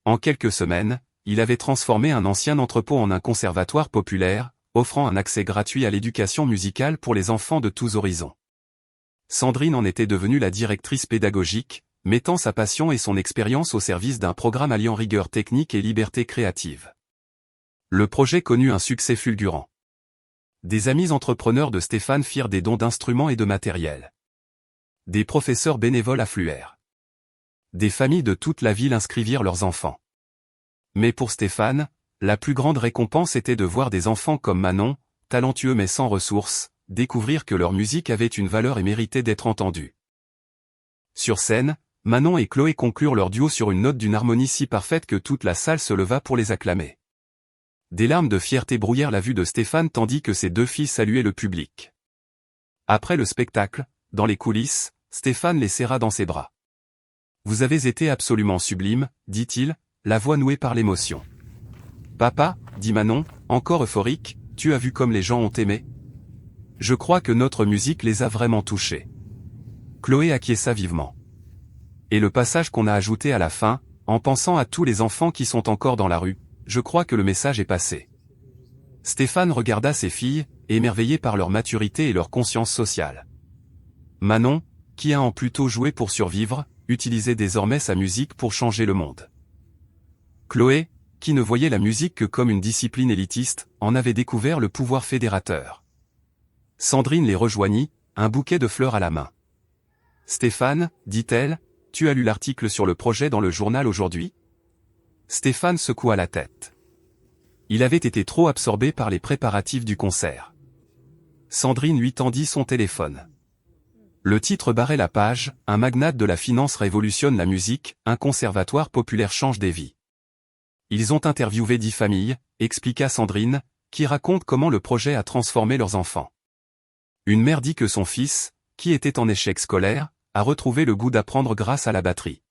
En quelques semaines, il avait transformé un ancien entrepôt en un conservatoire populaire, offrant un accès gratuit à l'éducation musicale pour les enfants de tous horizons. Sandrine en était devenue la directrice pédagogique, mettant sa passion et son expérience au service d'un programme alliant rigueur technique et liberté créative. Le projet connut un succès fulgurant. Des amis entrepreneurs de Stéphane firent des dons d'instruments et de matériel. Des professeurs bénévoles affluèrent. Des familles de toute la ville inscrivirent leurs enfants. Mais pour Stéphane, la plus grande récompense était de voir des enfants comme Manon, talentueux mais sans ressources, découvrir que leur musique avait une valeur et méritait d'être entendue. Sur scène, Manon et Chloé conclurent leur duo sur une note d'une harmonie si parfaite que toute la salle se leva pour les acclamer. Des larmes de fierté brouillèrent la vue de Stéphane tandis que ses 2 filles saluaient le public. Après le spectacle, dans les coulisses, Stéphane les serra dans ses bras. « Vous avez été absolument sublime, dit-il, la voix nouée par l'émotion. »« Papa, dit Manon, encore euphorique, tu as vu comme les gens ont aimé ? Je crois que notre musique les a vraiment touchés. » Chloé acquiesça vivement. Et le passage qu'on a ajouté à la fin, en pensant à tous les enfants qui sont encore dans la rue, je crois que le message est passé. Stéphane regarda ses filles, émerveillé par leur maturité et leur conscience sociale. Manon, qui a en plutôt joué pour survivre, utilisait désormais sa musique pour changer le monde. Chloé, qui ne voyait la musique que comme une discipline élitiste, en avait découvert le pouvoir fédérateur. Sandrine les rejoignit, un bouquet de fleurs à la main. « Stéphane, dit-elle, tu as lu l'article sur le projet dans le journal aujourd'hui ?» Stéphane secoua la tête. Il avait été trop absorbé par les préparatifs du concert. Sandrine lui tendit son téléphone. Le titre barrait la page, « Un magnate de la finance révolutionne la musique, un conservatoire populaire change des vies. » Ils ont interviewé 10 familles, expliqua Sandrine, qui raconte comment le projet a transformé leurs enfants. Une mère dit que son fils, qui était en échec scolaire, a retrouvé le goût d'apprendre grâce à la batterie.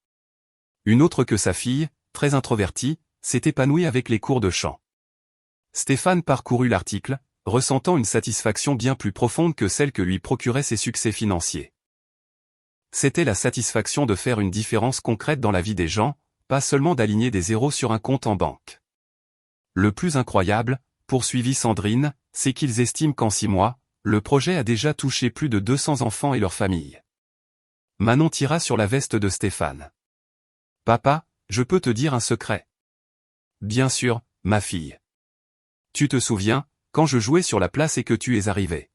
Une autre que sa fille, très introvertie, s'est épanouie avec les cours de chant. Stéphane parcourut l'article, ressentant une satisfaction bien plus profonde que celle que lui procuraient ses succès financiers. C'était la satisfaction de faire une différence concrète dans la vie des gens, pas seulement d'aligner des zéros sur un compte en banque. Le plus incroyable, poursuivit Sandrine, c'est qu'ils estiment qu'en 6 mois, le projet a déjà touché plus de 200 enfants et leurs familles. Manon tira sur la veste de Stéphane. « Papa, je peux te dire un secret. »« Bien sûr, ma fille. Tu te souviens, quand je jouais sur la place et que tu es arrivé. »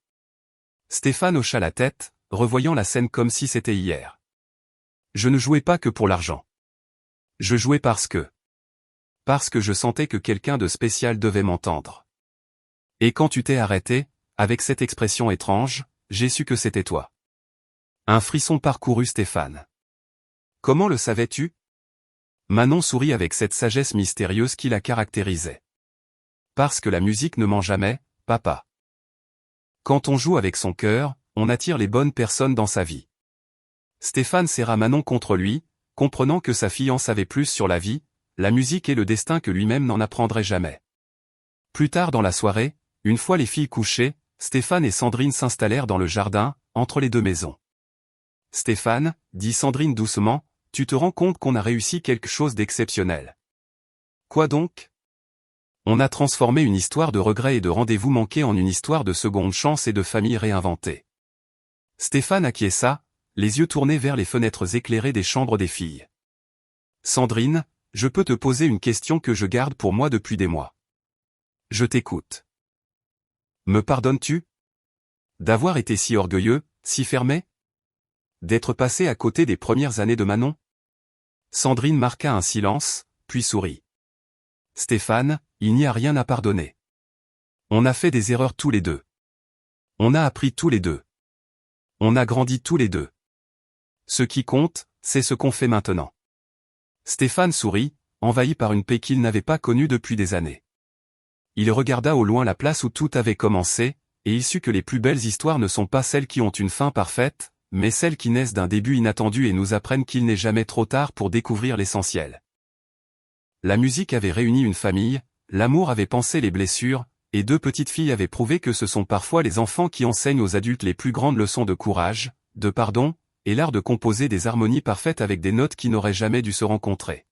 Stéphane hocha la tête, revoyant la scène comme si c'était hier. « Je ne jouais pas que pour l'argent. Je jouais parce que je sentais que quelqu'un de spécial devait m'entendre. Et quand tu t'es arrêté, avec cette expression étrange, j'ai su que c'était toi. » Un frisson parcourut Stéphane. « Comment le savais-tu » Manon sourit avec cette sagesse mystérieuse qui la caractérisait. « Parce que la musique ne ment jamais, papa. Quand on joue avec son cœur, on attire les bonnes personnes dans sa vie. » Stéphane serra Manon contre lui, comprenant que sa fille en savait plus sur la vie, la musique et le destin que lui-même n'en apprendrait jamais. Plus tard dans la soirée, une fois les filles couchées, Stéphane et Sandrine s'installèrent dans le jardin, entre les 2 maisons. « Stéphane, dit Sandrine doucement, tu te rends compte qu'on a réussi quelque chose d'exceptionnel. » « Quoi donc ?» « On a transformé une histoire de regrets et de rendez-vous manqués en une histoire de seconde chance et de famille réinventée. » Stéphane acquiesça, les yeux tournés vers les fenêtres éclairées des chambres des filles. « Sandrine, je peux te poser une question que je garde pour moi depuis des mois. Je t'écoute. Me pardonnes-tu ? D'avoir été si orgueilleux, si fermé? D'être passé à côté des premières années de Manon? Sandrine marqua un silence, puis sourit. Stéphane, il n'y a rien à pardonner. On a fait des erreurs tous les deux. On a appris tous les deux. On a grandi tous les deux. Ce qui compte, c'est ce qu'on fait maintenant. Stéphane sourit, envahi par une paix qu'il n'avait pas connue depuis des années. Il regarda au loin la place où tout avait commencé, et il sut que les plus belles histoires ne sont pas celles qui ont une fin parfaite, mais celles qui naissent d'un début inattendu et nous apprennent qu'il n'est jamais trop tard pour découvrir l'essentiel. La musique avait réuni une famille, l'amour avait pansé les blessures, et deux petites filles avaient prouvé que ce sont parfois les enfants qui enseignent aux adultes les plus grandes leçons de courage, de pardon, et l'art de composer des harmonies parfaites avec des notes qui n'auraient jamais dû se rencontrer.